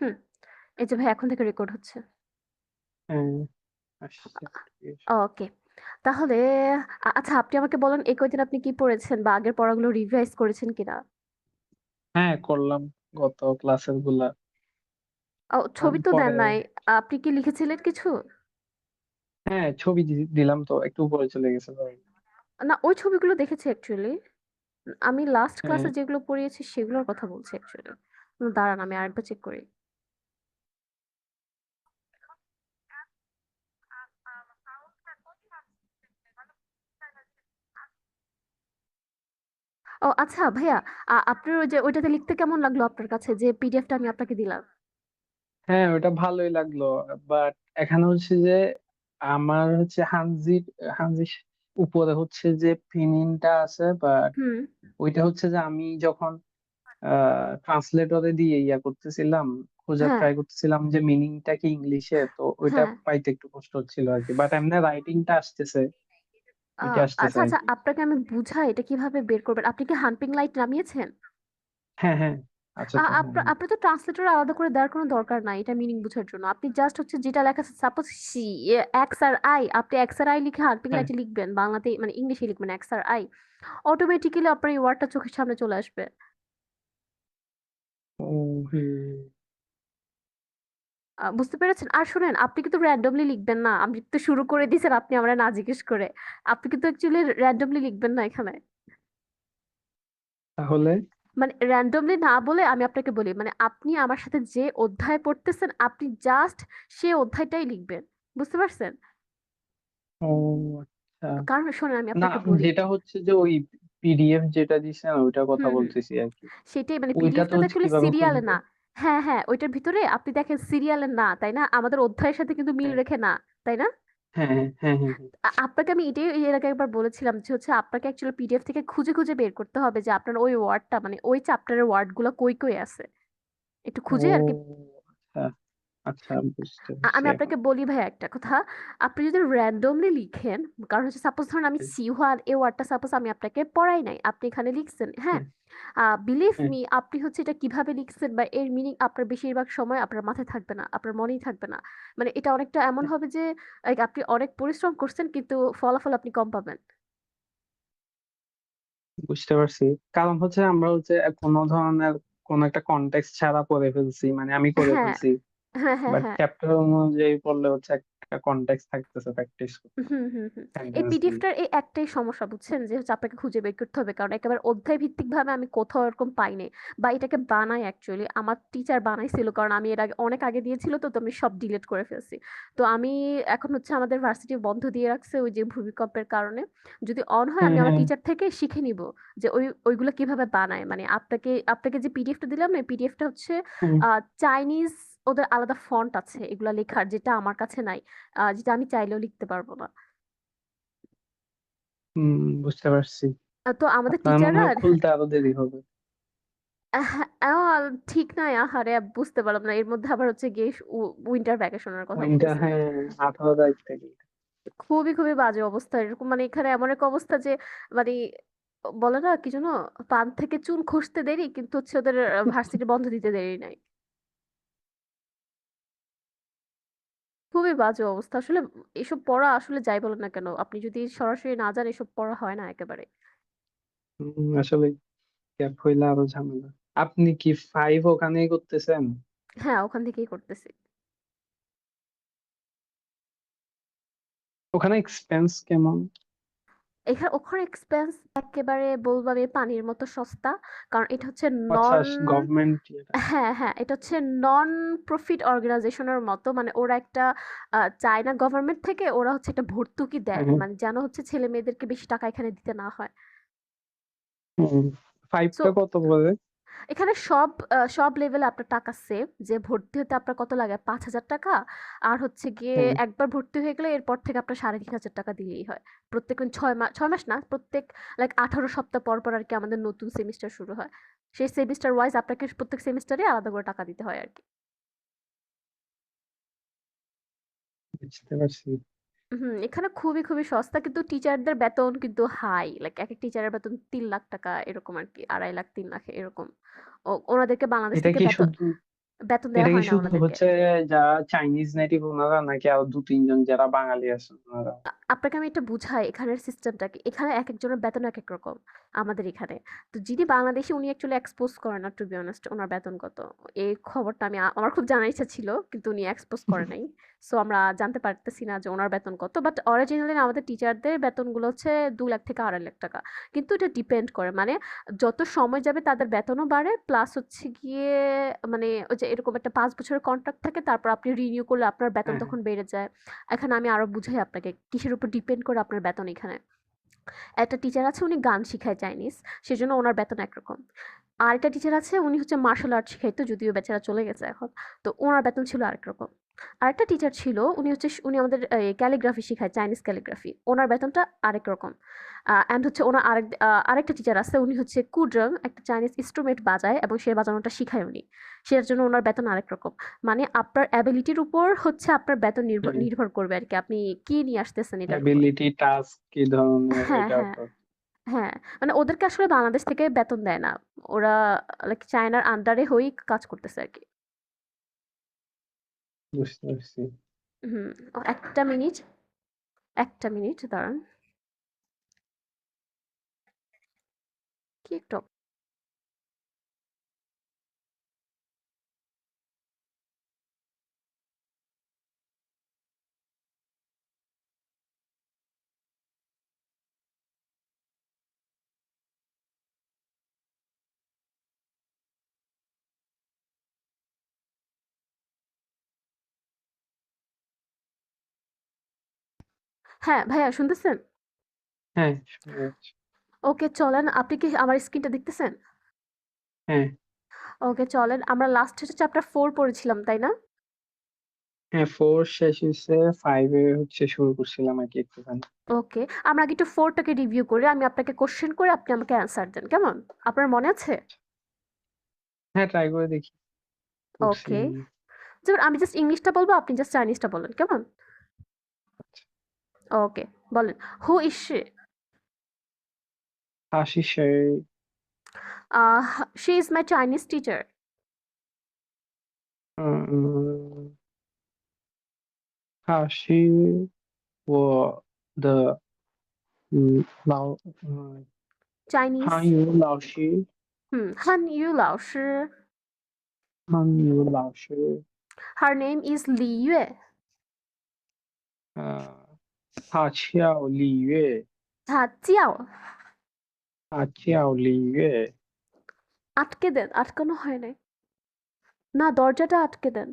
হুম, এই যে ভাই এখন থেকে রেকর্ড হচ্ছে। হ্যাঁ, আসছে notification। ওকে। তাহলে আচ্ছা আপনি আমাকে বলেন এই কয়দিন আপনি কি পড়েছেন বা আগের পড়াগুলো রিভাইজ করেছেন কিনা? হ্যাঁ, করলাম গত ক্লাসের গুলা। ছবি তো দেন পরে নাই। আপনি কি লিখেছিলেন কিছু? হ্যাঁ, ছবি দিলাম তো একটু উপরে চলে গেছে ভাই। না ওই ছবিগুলো দেখেছি অ্যাকচুয়ালি। আমি লাস্ট হ্যাঁ, ক্লাসে যেগুলো পড়িয়েছি সেগুলোর কথা বলছি অ্যাকচুয়ালি। দাঁড়ান আমি আরেকবার চেক করি। ও আচ্ছা ভাইয়া, আপনার ওই যে ওইটাতে লিখতে কেমন লাগলো আপনার কাছে যে পিডিএফটা আমি আপনাকে দিলাম? হ্যাঁ, ওটা ভালোই লাগলো। বাট এখানে হচ্ছে যে আমার হচ্ছে হানজির উপরে হচ্ছে যে ফিনিনটা আছে, বাট হুম, ওইটা হচ্ছে যে আমি যখন ট্রান্সলেটরে দিয়ে করতেছিলাম, খোঁজার হ্যাঁ, ট্রাই করতেছিলাম যে মিনিংটা কি ইংলিশে, তো ওইটা হ্যাঁ। পাইতে একটু কষ্ট হচ্ছিল আর কি। বাট এমনি রাইটিংটা আসতেছে, আ ওইটা আসতেছে আচ্ছা, আর আচ্ছা কি। আপনাকে আমি বুঝাই এটা কিভাবে বের করবেন। আপনি কি হান্টিং লাইট নামিয়েছেন? হ্যাঁ, হ্যাঁ, আচ্ছা তো হ্যাঁ, হ্যাঁ, আপনার তো ট্রান্সলেটর আলাদা করে দেওয়ার কোনো দরকার নাই এটা মিনিং বোঝার জন্য। আপনি জাস্ট হচ্ছে যেটা লেখা আছে suppose C X R I, আপনি এক্স আর আই লিখে হান্টিং হ্যাঁ। লাইটে লিখবেন। বাংলাতেই মানে ইংলিশে লিখবেন এক্স আর আই। অটোমেটিক্যালি আপনার এই ওয়ার্ডটা চোখের সামনে চলে আসবে। ও, হুম। বুঝতে পেরেছেন? আর শুনেন আপনি কিন্তু randomly লিখবেন না। আপনি তো শুরু করে দিয়েছেন আপনি আমারে না জিজ্ঞেস করে। আপনি কিন্তু অ্যাকচুয়ালি randomly লিখবেন না এখানে। তাহলে মানে randomly না বলে আমি আপনাকে বলি মানে আপনি আমার সাথে যে অধ্যায় পড়তেছেন আপনি জাস্ট সে অধ্যায়টাই লিখবেন। বুঝতে পারছেন? ও, আচ্ছা। কারণ শোনেন আমি না, আপনাকে বলি। যেটা হচ্ছে যে ওই পিডিএফ যেটা দিছেন ওইটার কথা হুম, হুম। বলতেছি আর কি। সেটাই মানে ওইটাতে পিডিএফটা তো হচ্ছে অ্যাকচুয়ালি কিভাবে সিরিয়ালে খুঁজবো? না। হ্যাঁ, হ্যাঁ, ওইটার ভিতরে আপনি দেখেন সিরিয়ালে না, তাই না? আমাদের অধ্যায়ের সাথে কিন্তু মিল হ্যাঁ, রেখে না, তাই না? হ্যাঁ, হ্যাঁ, হ্যাঁ, হ্যাঁ, হ্যাঁ, আপনাকে আমি এটাই এর আগে একবার বলেছিলাম যে হচ্ছে আপনাকে অ্যাকচুয়ালি পিডিএফ থেকে খুঁজে খুঁজে বের করতে হবে যে আপনার ওই ওয়ার্ডটা মানে ওই চ্যাপ্টারের ওয়ার্ডগুলো কই কই আছে একটু খুঁজে আর কি। ও, আচ্ছা, আচ্ছা, বুঝতে পারছি আমি এখন। আপনাকে বলি ভাই একটা কথা। আপনি যদি র্যান্ডমলি লিখেন, কারণ হচ্ছে সাপোজ ধরুন আমি সি ওয়ান এ ওয়ার্ডটা সাপোজ আমি আপনাকে পড়াই নাই, আপনি এখানে লিখছেন, হ্যাঁ? হ্যাঁ, বিলিভ হ্যাঁ, মি আপনি হচ্ছে এটা কিভাবে লিখছেন বা এর মিনিং আপনার বেশিরভাগ সময় আপনার মাথায় থাকবে না, আপনার মনেই থাকবে না। মানে এটা অনেকটা এমন হ্যাঁ, হবে যে লাইক আপনি অনেক পরিশ্রম করছেন কিন্তু ফলাফল আপনি কম পাবেন। বুঝতে পারছি। কারণ হচ্ছে আমরা হচ্ছে কোনো ধরনের কোন একটা কনটেক্সট ছাড়া পড়ে ফেলছি, মানে আমি করে হ্যাঁ, ফেলছি। হ্যাঁ, হ্যাঁ, বাট হ্যাঁ। চ্যাপ্টার অনুযায়ী পড়লে হচ্ছে একটা কনটেক্সট থাকতেছে প্র্যাকটিস করতে, হুম, হুম, হুম। এই সেন্টেন্স দিয়ে। পিডিএফটার এই একটাই সমস্যা বুঝছেন যে হচ্ছে আপনাকে খুঁজে বের করতে হবে কারণ একেবারে অধ্যায় ভিত্তিক ভাবে আমি কোথাও এরকম পাইনি বা এটাকে বানাই অ্যাকচুয়ালি আমার টিচার বানাইছিল কারণ আমি এর আগে অনেক আগে দিয়েছিল তো আমি সব ডিলিট করে ফেলছি। তো আমি এখন হচ্ছে আমাদের ভার্সিটি বন্ধ দিয়ে রাখছে ওই যে ভূমিকম্পের কারণে। যদি অন হয় হ্যাঁ, আমি আমার হ্যাঁ, টিচার থেকে শিখে নিব যে ওইগুলো কিভাবে বানায় মানে আপনাকে আপনাকে যে পিডিএফটা দিলাম না পিডিএফটা হচ্ছে হ্যাঁ। চাইনিজ, ওদের আলাদা ফন্ট আছে এগুলা লেখার যেটা আমার কাছে নাই, যেটা আমি চাইলেও লিখতে পারবো না। হুম, বুঝতে পারছি। তো আমাদের আপনার মনে টিচাররা হয় খুলতে আরো দেরি হবে। ঠিক নাই আহারে বুঝতে পারলাম না এর মধ্যে আবার হচ্ছে গিয়ে উইন্টার ভ্যাকেশনের কথা উইন্টার, বলতেছে। হ্যাঁ, 18 তারিখ থেকে। খুবই খুবই বাজে অবস্থা এরকম মানে এখানে এমন এক অবস্থা যে মানে বলে না কি যেন পান থেকে চুন খসতে দেরি কিন্তু হচ্ছে ওদের ভার্সিটি বন্ধ দিতে দেরি নাই। খুবই বাজে অবস্থা আসলে। এসব পড়া আসলে যাই বলেন না কেন আপনি যদি সরাসরি না যান এসব পড়া হয় না একেবারে। আসলে গ্যাপ হইলে আরো ঝামেলা। আপনি কি 5 ওখানেই করতেছেন? হ্যাঁ ওখান থেকেই করতেছি। ওখানে এক্সপেন্স কেমন? ওখানে এক্সপেন্স একেবারে বলবো আমি পানির মতো সস্তা। কারণ এটা হচ্ছে আচ্ছা, নন, গভর্নমেন্ট এটা। হ্যাঁ, হ্যাঁ, এটা হচ্ছে নন প্রফিট অর্গানাইজেশনের মতো। মানে ওরা একটা চায়না গভর্নমেন্ট থেকে ওরা হচ্ছে একটা ভর্তুকি দেয়। হ্যাঁ, হ্যাঁ। মানে যেন হচ্ছে ছেলে-মেয়েদেরকে বেশি টাকা এখানে দিতে না হয়। হুম, সো 5টা কত করে? এখানে সব লেভেলে আপনার টাকা সেভ। যে ভর্তি হতে আপনার কত লাগে? ৳৫,০০০ আর হচ্ছে গিয়ে হ্যাঁ, একবার ভর্তি হয়ে গেলে এরপর থেকে আপনার ৳৩,৫০০ দিলেই হয়। প্রত্যেক ৬ মাস না, প্রত্যেক লাইক ১৮ সপ্তাহ পর, পর আরকি আমাদের নতুন সেমিস্টার শুরু হয়। সেই সেমিস্টার ওয়াইজ আপনাকে প্রত্যেক সেমিস্টারে আলাদা করে টাকা দিতে হয় আরকি। বুঝতে পারছি। হুম, এখানে খুবই, খুবই সস্তা কিন্তু টিচারদের বেতন কিন্তু হাই। লাইক একেক টিচারের বেতন ৳৩,০০,০০০ এরকম আরকি। ২,৫০,০০০ ৩,০০,০০০ এরকম। ওনাদেরকে বাংলাদেশ এটা থেকে কি বেতন শুধু বেতন এটা দেওয়া কি হয় না শুধু ওনাদেরকে। হচ্ছে যারা চাইনিজ নেটিভ ওনারা, নাকি আরো 2-3 জন যারা বাঙালি আছে ওনারা? আপনাকে আমি এটা বুঝাই এখানের সিস্টেমটা কি। এখানে একেকজনের বেতন একেক রকম আমাদের এখানে। তো যিনি বাংলাদেশী উনি অ্যাকচুয়ালি এক্সপোজ করে না টু বি অনেস্ট উনার বেতন কত। এই খবরটা আমার খুব জানার ইচ্ছা ছিল কিন্তু উনি এক্সপোজ করে নাই। সো আমরা জানতে পারতেছি না যে উনার বেতন কত। বাট অরিজিনালি আমাদের টিচারদের বেতনগুলো হচ্ছে ২ লাখ থেকে ২.৫ লাখ টাকা। কিন্তু এটা ডিপেন্ড করে মানে যত সময় যাবে তাদের বেতনও বাড়ে প্লাস হচ্ছে গিয়ে মানে ওই যে এরকম একটা ৫ বছরের কন্ট্রাক্ট থাকে তারপর আপনি রিনিউ করলে আপনার বেতন হ্যাঁ, তখন বেড়ে যায়। এখানে আমি আরো বুঝাই আপনাকে কিসের উপর ডিপেন্ড করে আপনার বেতন এখানে। একটা টিচার আছে উনি গান শিখায় চাইনিজ, সেজন্য ওনার বেতন একরকম। আরেকটা টিচার আছে উনি হচ্ছে মার্শাল আর্ট শিখাইতো, যদিও বেচারা চলে গেছে এখন। তো ওনার বেতন ছিল আরেক রকম। আরেকটা টিচার ছিল উনি আমাদের ক্যালিগ্রাফি শিখায়, চাইনিজ ক্যালিগ্রাফি। ওনার বেতনটা আরেক রকম। অ্যান্ড হচ্ছে ওনার আরেকটা টিচার আছে উনি হচ্ছে কুড্রাং একটা চাইনিজ ইনস্ট্রুমেন্ট বাজায় এবং সে বাজানোটা শিখায় উনি। সেটার জন্য ওনার বেতন আরেক রকম। মানে আপনার অ্যাবিলিটির উপর হচ্ছে আপনার বেতন নির্ভর হ্যাঁ। নির্ভর করবে আর কি, আপনি কি নিয়ে আসতেছেন এটার উপর। অ্যাবিলিটি, টাস্ক কি ধরনের, হ্যাঁ, এটার হ্যাঁ। উপর। হ্যাঁ, মানে ওদেরকে আসলে বাংলাদেশ থেকে বেতন দেয় না। ওরা লাইক চায়নার আন্ডারে হয়েই কাজ করতেছে আরকি। বুঝতে পারছি। হুম, ১ টা মিনিট দাঁড়ান। কি একটু হ্যাঁ, ভাইয়া শুনতেছেন? হ্যাঁ, শুনে যাচ্ছি। ওকে চলেন, আপনি কি আমার স্ক্রিনটা দেখতেছেন? হ্যাঁ, ওকে চলেন, আমরা লাস্ট হচ্ছে চ্যাপ্টার 4 পড়েছিলাম, তাই না? হ্যাঁ, 4 শেষ হইছে, 5 এ হচ্ছে শুরু করছিলাম আরকি একটুখানি। ওকে, আমরা আগে একটু 4 টাকে রিভিউ করি। আমি আপনাকে কোয়েশ্চেন করে আপনি আমাকে অ্যান্সার দেন। কেমন? আপনার মনে আছে? হ্যাঁ, ট্রাই করে দেখি। করছি ওকে। আমি। যেমন আমি জাস্ট ইংলিশটা বলবো, আপনি জাস্ট চাইনিজটা বলেন। কেমন? আচ্ছা। ওকে, বলেন। Who is she? হাসিসে। She is my Chinese teacher Chinese. 语老师，汉语老师。汉语老师。Her name is Li Yue. 他叫李月，她叫他叫李月。আটকে দেন, আটকানো হয় নাই। না, দরজাটা আটকে দেন।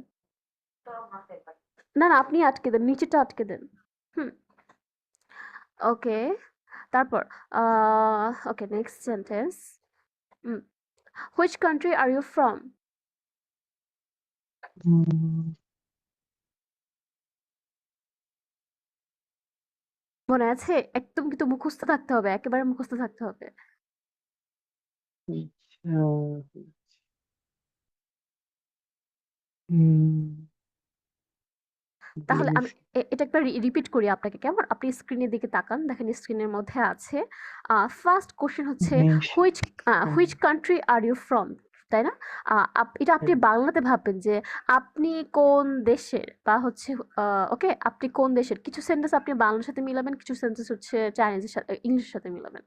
না, না, আপনি আটকে দেন, নিচেটা আটকে দেন। হুম, ওকে। তারপর okay, next sentence. Which country are you from আছে? একদম কিন্তু মুখস্থ থাকতে হবে, একেবারে মুখস্থ থাকতে হবে।呃，嗯，তাহলে আমি বেশ। এটা একবার রিপিট করি আপনাকে, কেমন? আপনি স্ক্রিনের দিকে তাকান, দেখেন স্ক্রিনের মধ্যে আছে। ফার্স্ট কোশ্চেন হচ্ছে বেশ। হুইচ হ্যাঁ, which country are you from, তাই না? এটা আপনি হ্যাঁ, বাংলাতে ভাববেন যে আপনি কোন দেশের, বা হচ্ছে ওকে, আপনি কোন দেশের। কিছু সেন্টেন্স আপনি বাংলার সাথে মিলাবেন, কিছু সেন্টেন্স হচ্ছে চাইনিজের সাথে, ইংলিশের সাথে মিলাবেন।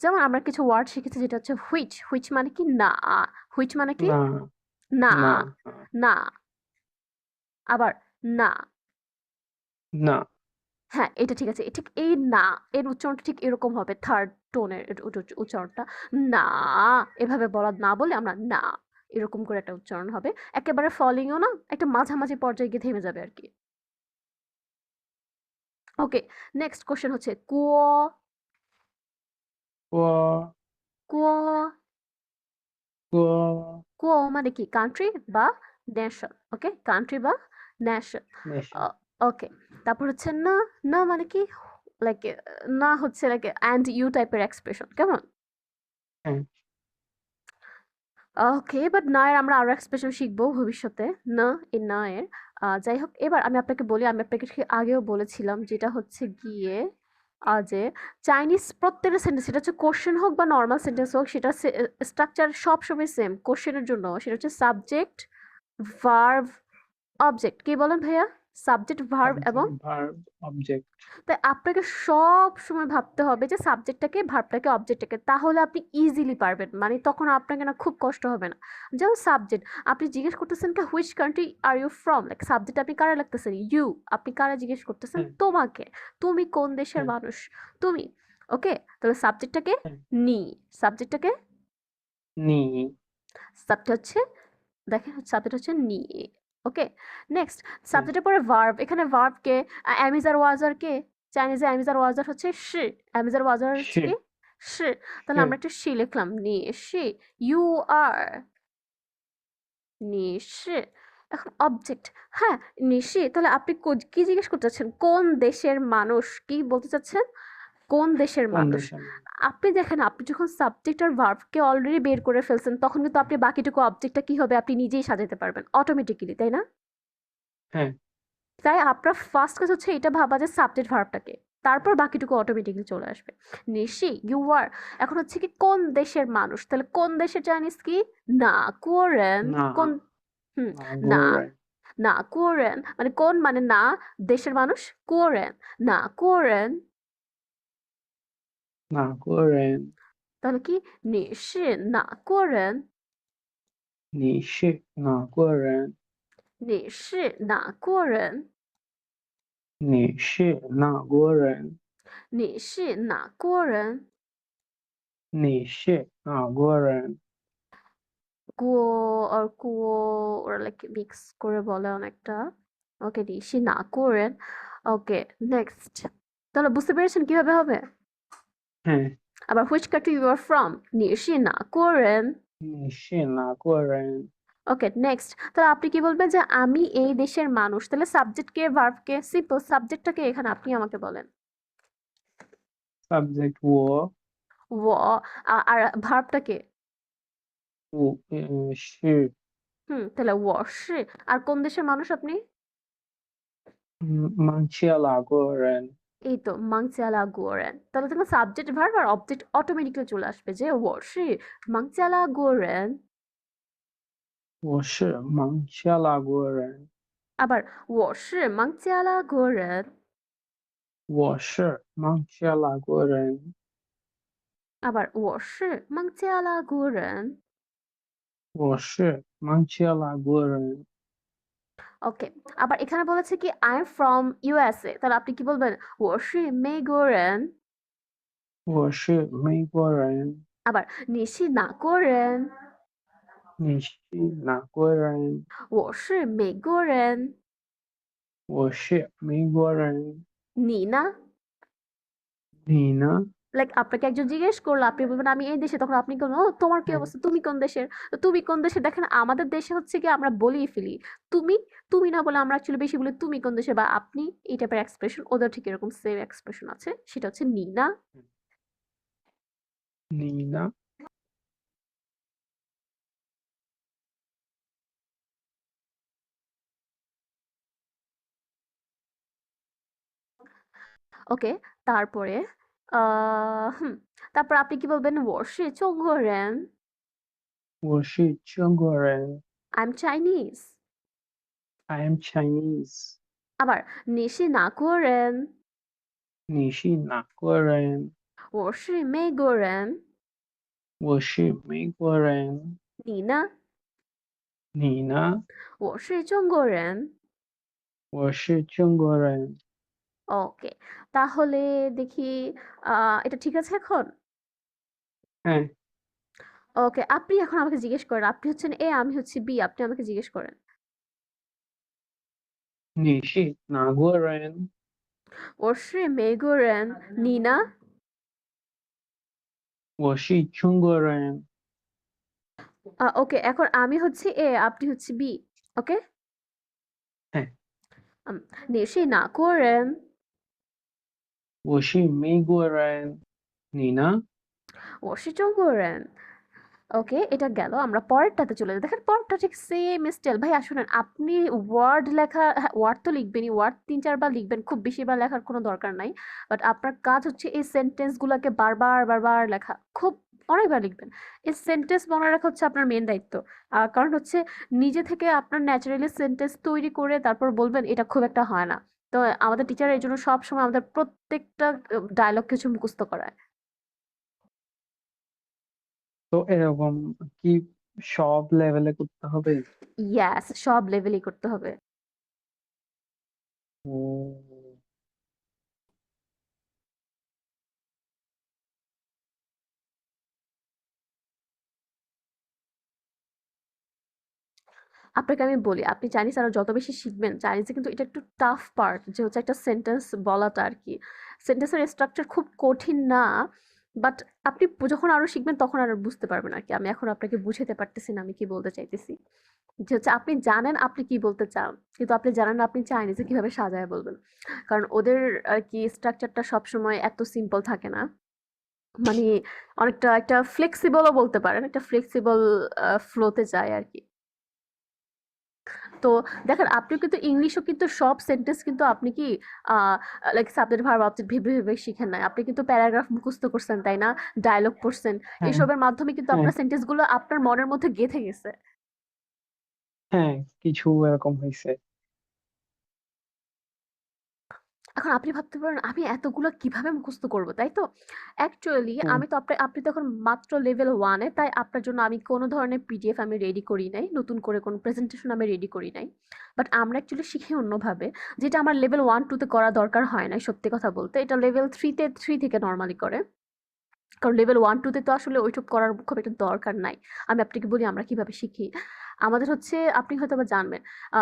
যেমন আমরা কিছু ওয়ার্ড শিখেছি যেটা হচ্ছে হুইচ। হুইচ মানে কি না। হুইচ মানে কি না, না। না, না, আবার না। না, হ্যাঁ, এটা ঠিক আছে। ঠিক এই না এর উচ্চারণটা ঠিক এরকম হবে, থার্ড টোনের উচ্চারণটা। না, এভাবে বলা না বলে আমরা না, এরকম করে একটা উচ্চারণ হবে। একেবারে ফলিংও না, একটা মাঝামাঝি পর্যায়ে গিয়ে থেমে যাবে আরকি। ওকে, নেক্সট কোয়েশ্চেন হচ্ছে কুয়ো।我 কুয়ো। 我 কুয়ো মানে কি? কান্ট্রি বা নেশন। ওকে? কান্ট্রি বা নেশন।没 অ 事。ওকে। তারপর হচ্ছে না, না মানে কি? লাইক না হচ্ছে লাইক অ্যান্ড ইউ টাইপের এক্সপ্রেশন। কেমন? হ্যাঁ, ওকে, বাট না এর আমরা আরো এক্সপ্রেশন শিখবো ভবিষ্যতে। না, এই না এর। যাই হোক, এবার আমি আপনাকে বলি, আমি আপনাকে ঠিক আগেও বলেছিলাম যেটা হচ্ছে গিয়ে যে চাইনিজ প্রত্যেকটা সেন্টেন্স, সেটা হচ্ছে কোশ্চেন হোক বা নরমাল সেন্টেন্স হোক, সেটা স্ট্রাকচার সবসময় সেম। কোশ্চেনের জন্য সেটা হচ্ছে সাবজেক্ট, ভার্ব অবজেক্ট কি বলেন ভাইয়া? সাবজেক্ট ভার্ব এবং সাবজেক্ট ভার্ব অবজেক্ট। তাই আপনাকে সব সময় ভাবতে হবে যে সাবজেক্টটাকে ভার্বটাকে অবজেক্টটাকে, তাহলে আপনি ইজিলি পারবেন, মানে তখন আপনাকে না খুব কষ্ট হবে না। যেমন সাবজেক্ট, আপনি জিজ্ঞেস করতেছেন কি which country are you from, like subject আপনি কারে লাগতেছেন ইউ, আপনি কারে জিজ্ঞেস করতেছেন হ্যাঁ তোমাকে, তুমি কোন দেশের হ্যাঁ মানুষ, তুমি। ওকে, তাহলে সাবজেক্টটাকে হ্যাঁ। নি, সাবজেক্টটাকে নি। সাবজেক্ট হচ্ছে, দেখেন সাবজেক্ট হচ্ছে নি। ওকে, নেক্সট হ্যাঁ সাবজেক্টের পরে ভার্ব, এখানে ভার্ব কে, অ্যামিজার ওয়াজার কে, চাইনিজে অ্যামিজার ওয়াজার হচ্ছে শি, অ্যামিজার ওয়াজার হচ্ছে সে কি শি, তাহলে সে আমরা একটা শি লিখলাম নি শি, ইউ আর নিশি। এখন অবজেক্ট, হ্যাঁ নিশি, তাহলে আপনি কি জিজ্ঞেস করতে চাচ্ছেন, কোন দেশের মানুষ, কি বলতে চাচ্ছেন, কোন দেশের কোন মানুষ। দেশের? আপনি দেখেন, আপনি যখন সাবজেক্ট আর ভার্বকে অলরেডি বের করে ফেলছেন, তখন কিন্তু আপনি বাকিটুকু অবজেক্টটা কি হবে আপনি নিজেই সাজাতে পারবেন অটোমেটিক্যালি, তাই না? হ্যাঁ তাই আপনার ফার্স্ট কাজ হচ্ছে এটা ভাবা যে সাবজেক্ট ভার্বটাকে, তারপর বাকিটুকু অটোমেটিক্যালি চলে আসবে। নিশি ইউ আর, এখন হচ্ছে কি কোন দেশের মানুষ, তাহলে কোন দেশের চাইনিজ কি, না কোরিয়ান, না কোন, হুম, না না, গোরে না কোরিয়ান মানে কোন মানে না, দেশের মানুষ কোরিয়ান, না কোরিয়ান, না গোরেন। তাহলে কি নিশি না কোরিয়ান, 你是哪国人？你是哪国人？你是哪国人？你是哪国人？你是哪国人？গুয়ো আর কুয়ো ওরা লাইক মিক্স করে বলে অনেকটা। ওকে,你是哪国人? ওকে, নেক্সট। তাহলে বুঝতে পেরেছেন কিভাবে হবে? হ্যাঁ। আবার which country you are from? 你是哪国人? 你是哪国人？ওকে, next. তাহলে আপনি কি বলবেন যে আমি এই দেশের মানুষ, তাহলে সাবজেক্ট কে ভার্ব কে, সিম্পল সাবজেক্টটাকে এখানে আপনি আমাকে বলেন। subject 我，我আর ভার্বটা কে? 我是তাহলে 我是, আর কোন দেশের মানুষ আপনি? 孟加拉国人。এই তো মাংচালা গোরেন, তাহলে তোমার সাবজেক্ট ভার্ব আর অবজেক্ট অটোমেটিক্যালি চলে আসবে যে 我是মাংচালা গোরেন।我是孟加拉国人。আবার 我是মাংচালা গোরেন।我是孟加拉国人。আবার 我是মাংচালা গোরেন।我是孟加拉国人。ওকে, আবার এখানে বলেছে কি আই এম ফ্রম ইউএসএ, তাহলে আপনি কি বলবেন 我是美国人。我是美国人。আবার 你是哪国人？你是哪国人？我是美国人。我是美国人。你呢？你呢？লাইক আপনাকে একজন জিজ্ঞেস করলো, আপনি বলবেন আমি এই দেশে, তখন আপনি বলবেন ও তোমার কি হ্যাঁ অবস্থা, তুমি কোন দেশের, তো তুমি কোন দেশের, দেখেন আমাদের দেশে হচ্ছে কি আমরা বলেই ফেলি তুমি, তুমি না বলে আমরা অ্যাকচুয়ালি বেশি বলি তুমি কোন দেশের বা আপনি, এই টাইপের এক্সপ্রেশন, ওদের ঠিক এরকম সেম এক্সপ্রেশন আছে, সেটা হচ্ছে নি না।你呢？ওকে, তারপরে তারপর আপনি কি বলবেন 我是中国人。我是中国人。I'm Chinese। I am Chinese。আবার 你是哪国人？你是哪国人？我是美国人。我是美国人。你呢？你呢？我是中国人。我是中国人。ওকে, তাহলে দেখি এটা ঠিক আছে এখন? হ্যাঁ। ওকে, আপনি এখন আমাকে জিজ্ঞেস করেন, আপনি হচ্ছেন এ আমি হচ্ছি বি, আপনি আমাকে জিজ্ঞেস করেন। 你是哪国人？我是美国人，你呢？我是中国人。ওকে, এখন আমি হচ্ছি এ, আপনি হচ্ছে বি। ওকে, হ্যাঁ।你是哪国人？我是美国人。你呢？我是中国人। ওকে, এটা গেল, আমরা পরেরটাতে চলে যাই। দেখেন পরেরটা ঠিক সেম স্টাইল। ভাই শুনেন, আপনি ওয়ার্ড লেখা, হ্যাঁ ওয়ার্ড তো লিখবেনই, ওয়ার্ড ৩-৪ বার লিখবেন, খুব বেশিবার লেখার কোনো দরকার নাই। বাট আপনার কাজ হচ্ছে এই সেন্টেন্স গুলাকে বারবার বারবার লেখা, খুব অনেকবার লিখবেন। এই সেন্টেন্স মনে রাখা হচ্ছে আপনার মেইন দায়িত্ব। কারণ হচ্ছে নিজে থেকে আপনার ন্যাচারালি সেন্টেন্স তৈরি করে তারপর বলবেন এটা খুব একটা হয় না। তো আমাদের টিচার এজন্য সবসময় আমাদের প্রত্যেকটা ডায়ালগ কিছু মুখস্থ করায়। তো এরকম কি সব লেভেলে করতে হবে? ইয়াস, সব লেভেলই করতে হবে। ও, আপনাকে আমি বলি, আপনি চাইনিজ আরো যত বেশি শিখবেন, চাইনিজে কিন্তু এটা একটু টাফ পার্ট যে হচ্ছে একটা সেন্টেন্স বলাটা আরকি। সেন্টেন্সের স্ট্রাকচার খুব কঠিন না। বাট আপনি যখন আরো শিখবেন তখন আরো বুঝতে পারবেন আরকি। আমি এখন আপনাকে বুঝাতে পারতেছি না আমি কি বলতে চাইতেছি। যে হচ্ছে আপনি জানেন আপনি কি বলতে চান। কিন্তু আপনি জানেন না আপনি চাইনিজে কিভাবে সাজায় বলবেন। কারণ ওদের আরকি স্ট্রাকচারটা সবসময় এত সিম্পল থাকে না। মানে অনেকটা একটা ফ্লেক্সিবল ও বলতে পারেন। একটা ফ্লেক্সিবল ফ্লো তে যায় আরকি। তো দেখেন আপনিও কিন্তু ইংলিশও কিন্তু সব সেন্টেন্স কিন্তু আপনি কি লাইক সাবজেক্ট ভার্ব অবজেক্ট ভেবে ভেবে শিখেন নাই। আপনি কিন্তু প্যারাগ্রাফ মুখস্থ করছেন তাই না? ডায়লগ পড়ছেন। হ্যাঁ, এসবের মাধ্যমে কিন্তু হ্যাঁ, আপনার সেন্টেন্স গুলো আপনার মনের মধ্যে গেঁথে গেছে। হ্যাঁ, কিছু এরকম হয়েছে। এখন আপনি ভাবতে পারেন আমি এতগুলো কিভাবে মুখস্থ করব, তাই তো? অ্যাকচুয়ালি হুম, আমি তো আপনি তো এখন মাত্র লেভেল 1 এ, তাই আপনার জন্য আমি কোনো ধরনের পিডিএফ আমি রেডি করি নাই। নতুন করে কোনো প্রেজেন্টেশন আমি রেডি করি নাই। বাট আমরা অ্যাকচুয়ালি শিখি অন্যভাবে। যেটা আমার লেভেল 1-2 তে করা দরকার হয় নাই সত্যি কথা বলতে। এটা লেভেল 3 থেকে নরমালি করে। কারণ লেভেল 1-2 তে তো আসলে ওইসব করার খুব একটা দরকার নাই। আমি আপনাকে বলি আমরা কিভাবে শিখি। আমাদের হচ্ছে আপনি হয়তোবা জানবেন। আ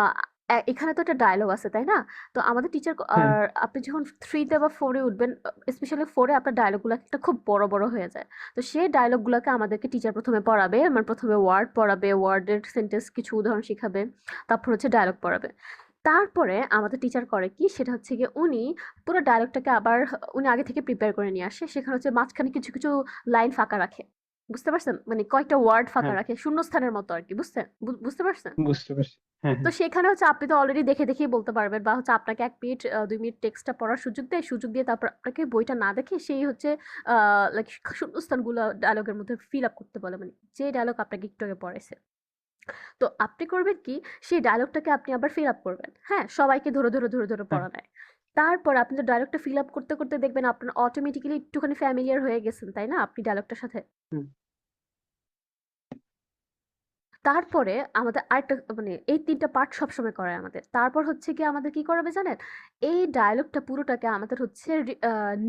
এখানে তো একটা ডায়ালগ আছে, তাই না? তো আমাদের টিচার হ্যাঁ, আর আপনি যখন 3 তে বা 4 এ উঠবেন, স্পেশালি 4 এ আপনার ডায়ালগগুলা একটা খুব বড়, বড় হয়ে যায়। তো সেই ডায়ালগগুলাকে আমাদেরকে টিচার ১ম এ পড়াবে। আমার ১ম এ ওয়ার্ড পড়াবে, ওয়ার্ডের সেন্টেন্স কিছু উদাহরণ শিখাবে। তারপর হচ্ছে ডায়ালগ পড়াবে। তারপরে আমাদের টিচার করে কি সেটা হচ্ছে গিয়ে উনি পুরো ডায়ালগটাকে আবার উনি আগে থেকে প্রিপেয়ার করে নিয়ে আসে। সেখানে হচ্ছে মাঝখানে কিছু, কিছু লাইন ফাঁকা রাখে। বুঝতে পারছেন? মানে কয়েকটা ওয়ার্ড ফাঁকা হ্যাঁ, রাখে। শূন্যস্থানের মতো আরকি। বুঝতে পারছেন? বুঝতে পারছি। হ্যাঁ, তো হ্যাঁ, সেখানে হচ্ছে আপনি তো অলরেডি দেখে, দেখেই বলতে পারবেন বা হচ্ছে আপনাকে ১ মিনিট ২ মিনিট টেক্সটটা পড়ার সুযোগ দেয়। সুযোগ দিয়ে তারপর আপনাকে বইটা না দেখে সেই হচ্ছে আ লাইক শূন্যস্থানগুলো ডায়ালগের মধ্যে ফিল আপ করতে বলে। মানে যে ডায়ালগ আপনাকে একটু আগে পড়াইছে। তো আপনি করবেন কি সেই ডায়ালগটাকে আপনি আবার ফিল আপ করবেন। হ্যাঁ? সবাইকে ধরে হ্যাঁ, পড়ানো। তারপর আপনি তো ডায়ালগটা ফিল আপ করতে, করতে দেখবেন আপনার অটোমেটিক্যালি একটুখানি ফ্যামিলিয়ার হয়ে গেছেন, তাই না? আপনি ডায়ালগটার সাথে। হুম, তারপরে আমাদের আরেকটা মানে এই ৩ টা পার্ট সবসময় করায় আমাদের। তারপর হচ্ছে গিয়ে আমাদের কি করাবে জানেন? এই ডায়ালগটা পুরোটাকে আমাদের হচ্ছে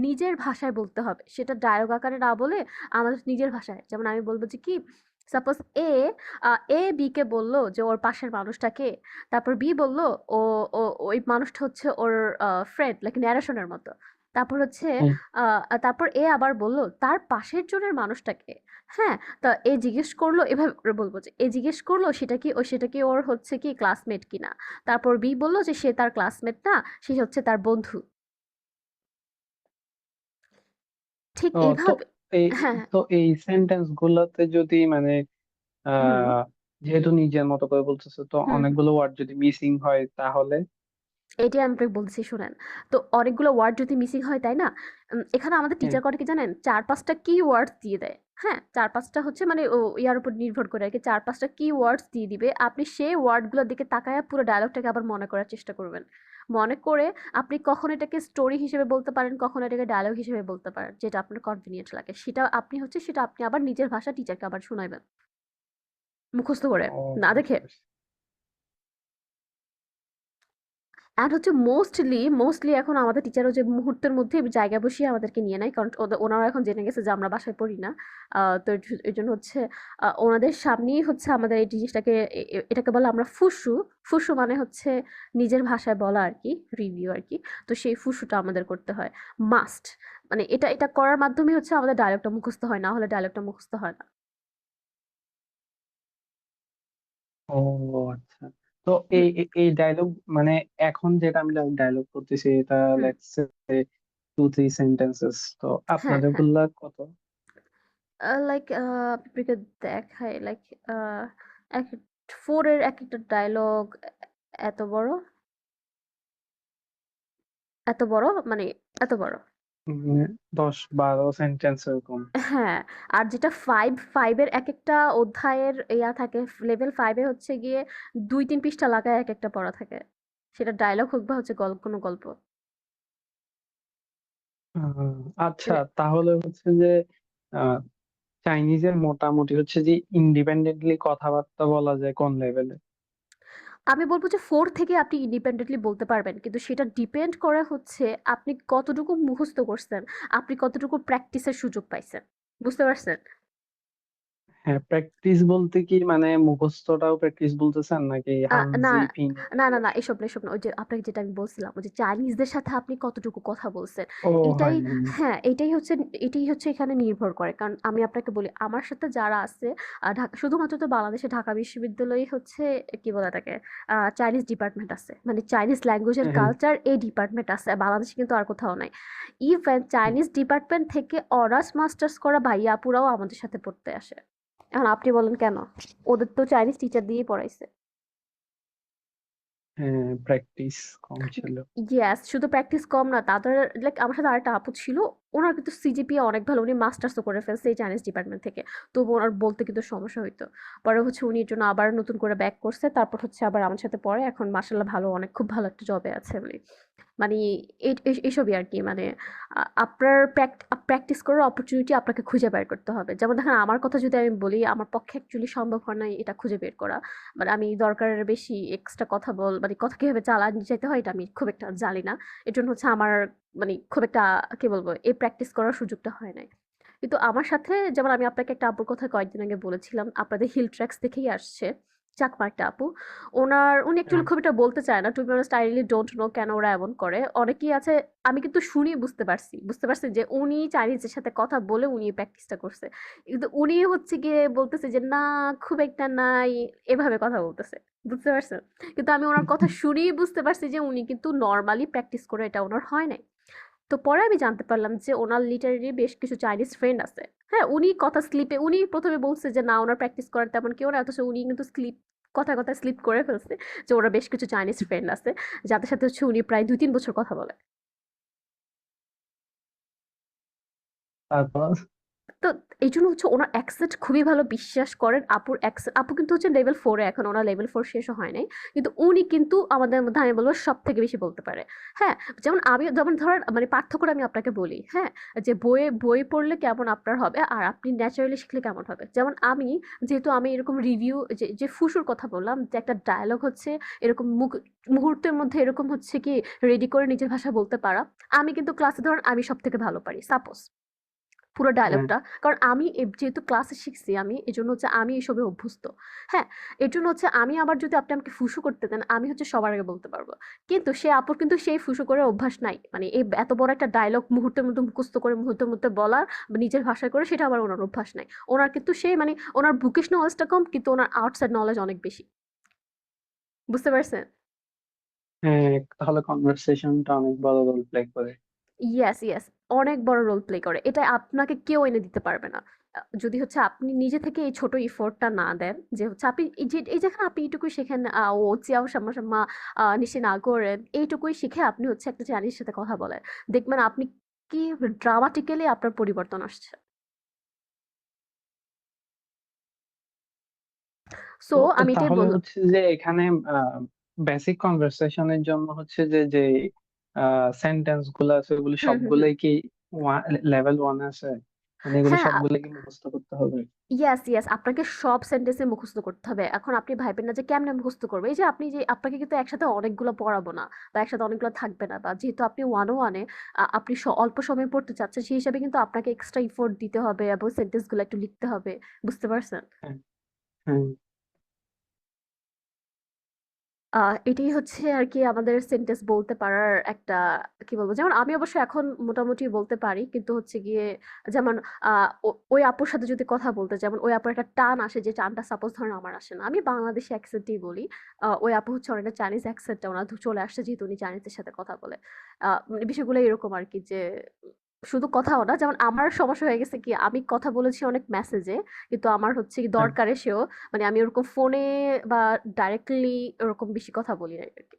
নিজের ভাষায় বলতে হবে। সেটা ডায়ালগ আকারে না বলে আমাদের নিজের ভাষায়। যেমন আমি বলব যে কি সাপোজ এ বি কে বলল যে ওর পাশের মানুষটা কে? তারপর বি বলল ও ও ওই মানুষটা হচ্ছে ওর ফ্রেন্ড লাইক ন্যারেশন এর মতো। তারপর হচ্ছে হুম। আ তারপর এ আবার বলল তার পাশের জনের মানুষটা কে? হ্যাঁ? তা এ জিজ্ঞেস করলো এভাবে করে বলবো যে এ জিজ্ঞেস করলো সেটা কি ওর হচ্ছে কি ক্লাসমেট কিনা। তারপর বি বলল যে সে তার ক্লাসমেট না, সে হচ্ছে তার বন্ধু। ঠিক ও, তো এইভাবে। এই হ্যাঁ, এই সেন্টেন্স গুলাতে যদি মানে হুম, আহ যেহেতু নিজের মতো করে বলতেছে, তো হুম, হুম। অনেকগুলো ওয়ার্ড যদি মিসিং হয় তাহলে? এটাই আমি আপনাকে বলতেছি শুনেন। তো অনেকগুলো ওয়ার্ড যদি মিসিং হয়, তাই না? এখানে আমাদের হ্যাঁ, টিচার করে কি জানেন? ৪-৫ টা কি-ওয়ার্ডস দিয়ে দেয়। হ্যাঁ? ৪-৫ টা হচ্ছে মানে ইয়ার উপর নির্ভর করে আরকি ৪-৫ টা কি-ওয়ার্ডস দিয়ে দিবে। আপনি সেই ওয়ার্ডগুলোর দিকে তাকায়া পুরো ডায়ালগটাকে আবার মনে করার চেষ্টা করবেন। মনে করে আপনি কখনো এটাকে স্টোরি হিসেবে বলতে পারেন, কখনো এটাকে ডায়ালগ হিসেবে বলতে পারেন। যেটা আপনার কনভিনিয়েন্ট লাগে। সেটা আপনি আবার নিজের ভাষায় টিচারকে আবার শোনাইবেন। মুখস্থ করে, ও, না বুঝতে দেখে। পারছি। অ্যান্ড হচ্ছে মোস্টলি এখন আমাদের টিচারও যে মুহূর্তের মধ্যে জায়গায় বসিয়ে আমাদেরকে নিয়ে নেয়। কারণ ওনারা এখন জেনে গেছে যে আমরা বাসায় পড়ি না। তো এজন্য হচ্ছে ওনাদের সামনেই হচ্ছে আমাদের এই জিনিসটাকে এটাকে বলে আমরা ফুসু। ফুসু মানে হচ্ছে নিজের ভাষায় বলা আরকি, রিভিউ আরকি। তো সেই ফুসুটা আমাদের করতে হয়। মাস্ট। মানে এটা করার মাধ্যমে হচ্ছে আমাদের ডায়ালগটা মুখস্থ হয়। না হলে ডায়ালগটা মুখস্থ হয় না। ও, আচ্ছা। তো হুম, এই ডায়লগ মানে এখন যেটা আমি ডায়লগ করতেছি এটা হুম। লেটস সে 2-3 সেন্টেন্সেস, তো হ্যাঁ, আপনাদের হ্যাঁ। গুলা কত? লাইক আপনাকে দেখাই লাইক আ এক 4 এর একেকটা ডায়ালগ এত বড়, এত বড় মানে এত বড়। মানে 10-12 সেন্টেন্স এরকম। হ্যাঁ, আর যেটা 5 এর একেকটা অধ্যায়ের থাকে, লেভেল 5 এ হচ্ছে গিয়ে ২-৩ পৃষ্ঠা লাগায় একেকটা পড়া থাকে। সেটা ডায়ালগ হোক বা হচ্ছে কোনো গল্প। আহ, আচ্ছা, মানে তাহলে হচ্ছে যে আহ, চাইনিজের মোটামুটি হচ্ছে যে ইন্ডিপেন্ডেন্টলি কথাবার্তা বলা যায় কোন লেভেলে? আমি বলব যে 4 থেকে আপনি ইন্ডিপেন্ডেন্টলি বলতে পারবেন। কিন্তু সেটা ডিপেন্ড করে হচ্ছে আপনি কতটুকু মুখস্থ করছেন, আপনি কতটুকু প্র্যাকটিসের সুযোগ পাইছেন। বুঝতে পারছেন? হ্যাঁ, প্র্যাকটিস বলতে কি মানে মুখস্থটাও প্র্যাকটিস বলতেছেন নাকি না, হানজি পিনিন এগুলো? এসব না। ওই যে আপনাকে যেটা আমি বলছিলাম, ওই যে চাইনিজদের সাথে আপনি কতটুকু কথা বলছেন। ও, এটাই হয় হ্যাঁ। হ্যাঁ, এটাই হচ্ছে এখানে নির্ভর করে। কারণ আমি আপনাকে বলি, আমার সাথে যারা আছে ঢাকা, শুধুমাত্র তো বাংলাদেশে ঢাকা বিশ্ববিদ্যালয়েই হচ্ছে কি বলে এটাকে, চাইনিজ ডিপার্টমেন্ট আছে। মানে চাইনিজ ল্যাঙ্গুয়েজ অ্যান্ড হ্যাঁ, হ্যাঁ। কালচার এই ডিপার্টমেন্ট আছে। বাংলাদেশে কিন্তু আর কোথাও নাই। ইভেন চাইনিজ ডিপার্টমেন্ট থেকে অনার্স মাস্টার্স করা ভাইয়া আপুরাও আমাদের সাথে পড়তে আসে। এখন আপনি বলেন কেন? ওদের তো চাইনিজ টিচার দিয়েই পড়াইছে। হ্যাঁ, প্র্যাকটিস কম ছিল। ইয়েস, শুধু প্র্যাকটিস কম না, তাদের লাইক আমার সাথে আরেকটা আপু ছিল। উনার কিন্তু সিজিপিএ অনেক ভালো। উনি মাস্টার্সও করে ফেলছে এই চাইনিজ ডিপার্টমেন্ট থেকে। তবুও উনার বলতে কিন্তু সমস্যা হইতো। পরে হচ্ছে উনি এর জন্য আবার নতুন করে ব্যাক করছে। তারপর হচ্ছে আবার আমার সাথে পড়ে। এখন মাশাআল্লাহ ভালো, অনেক খুব ভালো একটা জবে আছে উনি। মানে এসবই আরকি। মানে আপনার প্র্যাকটিস করার অপরচুনিটি আপনাকে খুঁজে বের করতে হবে। যেমন দেখেন, আমার কথা যদি আমি বলি, আমার পক্ষে অ্যাকচুয়ালি সম্ভব হয় নাই এটা খুঁজে বের করা। মানে আমি দরকারের বেশি এক্সট্রা কথা মানে কথা কিভাবে চালায় যেতে হয় এটা আমি খুব একটা জানি না। এজন্য হচ্ছে আমার মানে খুব একটা কি বলবো, এই প্র্যাকটিস করার সুযোগটা হয় নাই। কিন্তু আমার সাথে, যেমন আমি আপনাকে একটা আপুর কথা কয়েকদিন আগে বলেছিলাম, আপনাদের হিল ট্র্যাক্স দেখেই আসছে। চাকমা একটা আপু। উনি হ্যাঁ, অ্যাকচুয়ালি খুব একটা বলতে চায় না। To be honest I really don't know কেন ওরা এমন করে। অনেকেই আছে, আমি কিন্তু শুনি বুঝতে পারছি যে উনি চাইনিজের সাথে কথা বলে উনি এই প্র্যাকটিসটা করছে। কিন্তু উনি হচ্ছে গিয়ে বলতেছে যে, "না, খুব একটা নাই।" এভাবে কথা বলতেছে। বুঝতে পারছেন? কিন্তু আমি উনার কথা শুনেই বুঝতে পারছি যে উনি কিন্তু নরমালি প্র্যাকটিস করে এটা উনার হয় নাই। তো পরে আমি জানতে পারলাম যে ওনার লিটারেলি বেশ কিছু চাইনিজ ফ্রেন্ড আছে। হ্যাঁ, উনি ১ম এ বলছে যে না, উনার প্র্যাকটিস করার তেমন কেউ না। অথচ উনি কিন্তু কথায় স্লিপ করে ফেলছে যে ওনার বেশ কিছু চাইনিজ ফ্রেন্ড আছে, যাদের সাথে হচ্ছে উনি প্রায় ২-৩ বছর কথা বলে। তারপর? তো এইজন্য হচ্ছে ওনার অ্যাকসেন্ট খুবই ভালো, বিশ্বাস করেন। আপু কিন্তু হচ্ছে লেভেল 4 এ এখন, ওনার লেভেল 4 শেষও হয় নাই। কিন্তু উনি কিন্তু আমাদের মধ্যে আমি বলব সবথেকে বেশি বলতে পারে। হ্যাঁ, যেমন ধরেন মানে পার্থক্যটা আমি আপনাকে বলি, হ্যাঁ? যে বই পড়লে কেমন আপনার হবে আর আপনি ন্যাচারালি শিখলে কেমন হবে। যেমন যেহেতু আমি এরকম রিভিউ, যে ফুসুর কথা বললাম, যে একটা ডায়ালগ হচ্ছে এরকম মুহূর্তের মধ্যে এরকম হচ্ছে কি রেডি করে নিজের ভাষায় বলতে পারা। আমি কিন্তু ক্লাসে ধরেন আমি সবথেকে ভালো পারি। সাপোজ পুরো হ্যাঁ, ডায়ালগটা। কারণ আমি যেহেতু ক্লাসে শিখছি আমি, এজন্য হচ্ছে আমি এসবে অভ্যস্ত। হ্যাঁ? এর জন্য হচ্ছে আমি আবার যদি আপনি আমাকে ফুসু করতে দেন, আমি হচ্ছে সবার আগে বলতে পারব। কিন্তু সে আপুর কিন্তু সেই ফুসু করে অভ্যাস নাই। মানে এত বড় একটা ডায়ালগ মুহূর্তের মধ্যে মুখস্থ করে মুহূর্তের মধ্যে বলার বা নিজের ভাষায় করে, সেটা আবার উনার অভ্যাস নাই। উনার কিন্তু মানে উনার বুকিশ নলেজটা কম, কিন্তু উনার আউটসাইড নলেজ অনেক বেশি। বুঝতে পারছেন? হ্যাঁ, তাহলে কনভারসেশনটা অনেক বড় রোল প্লে করে। Yes, yes. অনেক বড় রোল প্লে করে। এটা আপনাকে কেউ এনে দিতে পারবে না। যদি হচ্ছে আপনি নিজে থেকে এই ছোট এফোর্ট টা না দেন, যে হচ্ছে আপনি এই যেখানে আপনি এইটুকুই শিখেন, ও চিয়াও সাম্মা নিশি না করেন, এইটুকুই শিখে আপনি হচ্ছে একটা চাইনিজের সাথে কথা বলেন। দেখবেন আপনি কি ড্রামাটিক্যালি আপনার পরিবর্তন আসছে। সো তো আমি এটাই তাহলে বললাম। হচ্ছে যে এখানে বেসিক কনভারসেশনের জন্য হচ্ছে যে সেন্টেন্স গুলো আছে ওগুলো হুম, হুম, হুম। সবগুলোই কি লেভেল 1 আছে? মানে এগুলো হ্যাঁ, সবগুলো কি মুখস্থ করতে হবে? Yes, yes. আপনাকে সব সেন্টেন্সে মুখস্থ করতে হবে। এখন আপনি ভাইবেন না যে কেমনে মুখস্থ করব? এই যে আপনাকে কিন্তু একসাথে অনেকগুলো পড়াবো না বা একসাথে অনেকগুলো থাকবে না, বা যেহেতু আপনি 101 এ আপনি অল্প সময়ে পড়তে চাচ্ছেন, সেই হিসাবে কিন্তু আপনাকে এক্সট্রা এফোর্ট দিতে হবে এবং সেন্টেন্স গুলো একটু লিখতে হবে। বুঝতে পারছেন? হ্যাঁ, হ্যাঁ। আ এটাই হচ্ছে আরকি আমাদের সেন্টেন্স বলতে পারার একটা, কি বলবো? যেমন আমি অবশ্য এখন মোটামুটি বলতে পারি। কিন্তু হচ্ছে গিয়ে যেমন আ ওই আপুর সাথে যদি কথা বলতে, যেমন ওই আপুর একটা টান আসে, যে টানটা সাপোজ ধরেন আমার আসে না। আমি বাংলাদেশী অ্যাকসেন্টেই বলি। ওই আপু হচ্ছে অনেকটা চাইনিজ অ্যাকসেন্টে উনার চলে আসছে, যেহেতু উনি চাইনিজদের সাথে কথা বলে। মানে বিষয়গুলো এরকম আরকি, যে শুধু কথাও না, যেমন আমার সমস্যা হয়ে গেছে কি, আমি কথা বলেছি অনেক মেসেজে, কিন্তু আমার হচ্ছে কি হ্যাঁ। দরকারে সেও, মানে আমি ওরকম ফোনে বা ডাইরেক্টলি ওরকম বেশি কথা বলি না আরকি।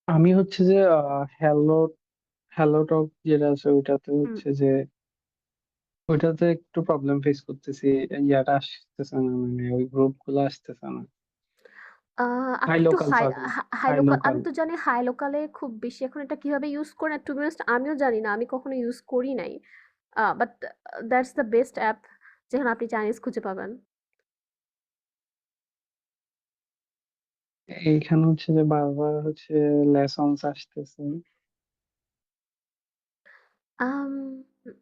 আমি হচ্ছে যে হ্যালো হ্যালো টক যেটা আছে ওইটাতে হুম। হচ্ছে যে ওইটাতে একটু প্রবলেম ফেস করতেছি। ইয়াটা আসতেছে না, মানে ওই গ্রুপ গুলো আসতেছে না। হাই আপনি একটু local, hi sorry, hi hi local, local. আমি তো জানি হাই লোকালে খুব বেশি এখন এটা কিভাবে ইউজ করেন, টু বি অনেস্ট আমিও জানি না, আমি কখনো ইউজ করি নাই। But that's the best app যেখানে আপনি চাইনিজ খুঁজে পাবেন। এইখানে হচ্ছে যে বারবার হচ্ছে লেসন্স আসতেছে। আম,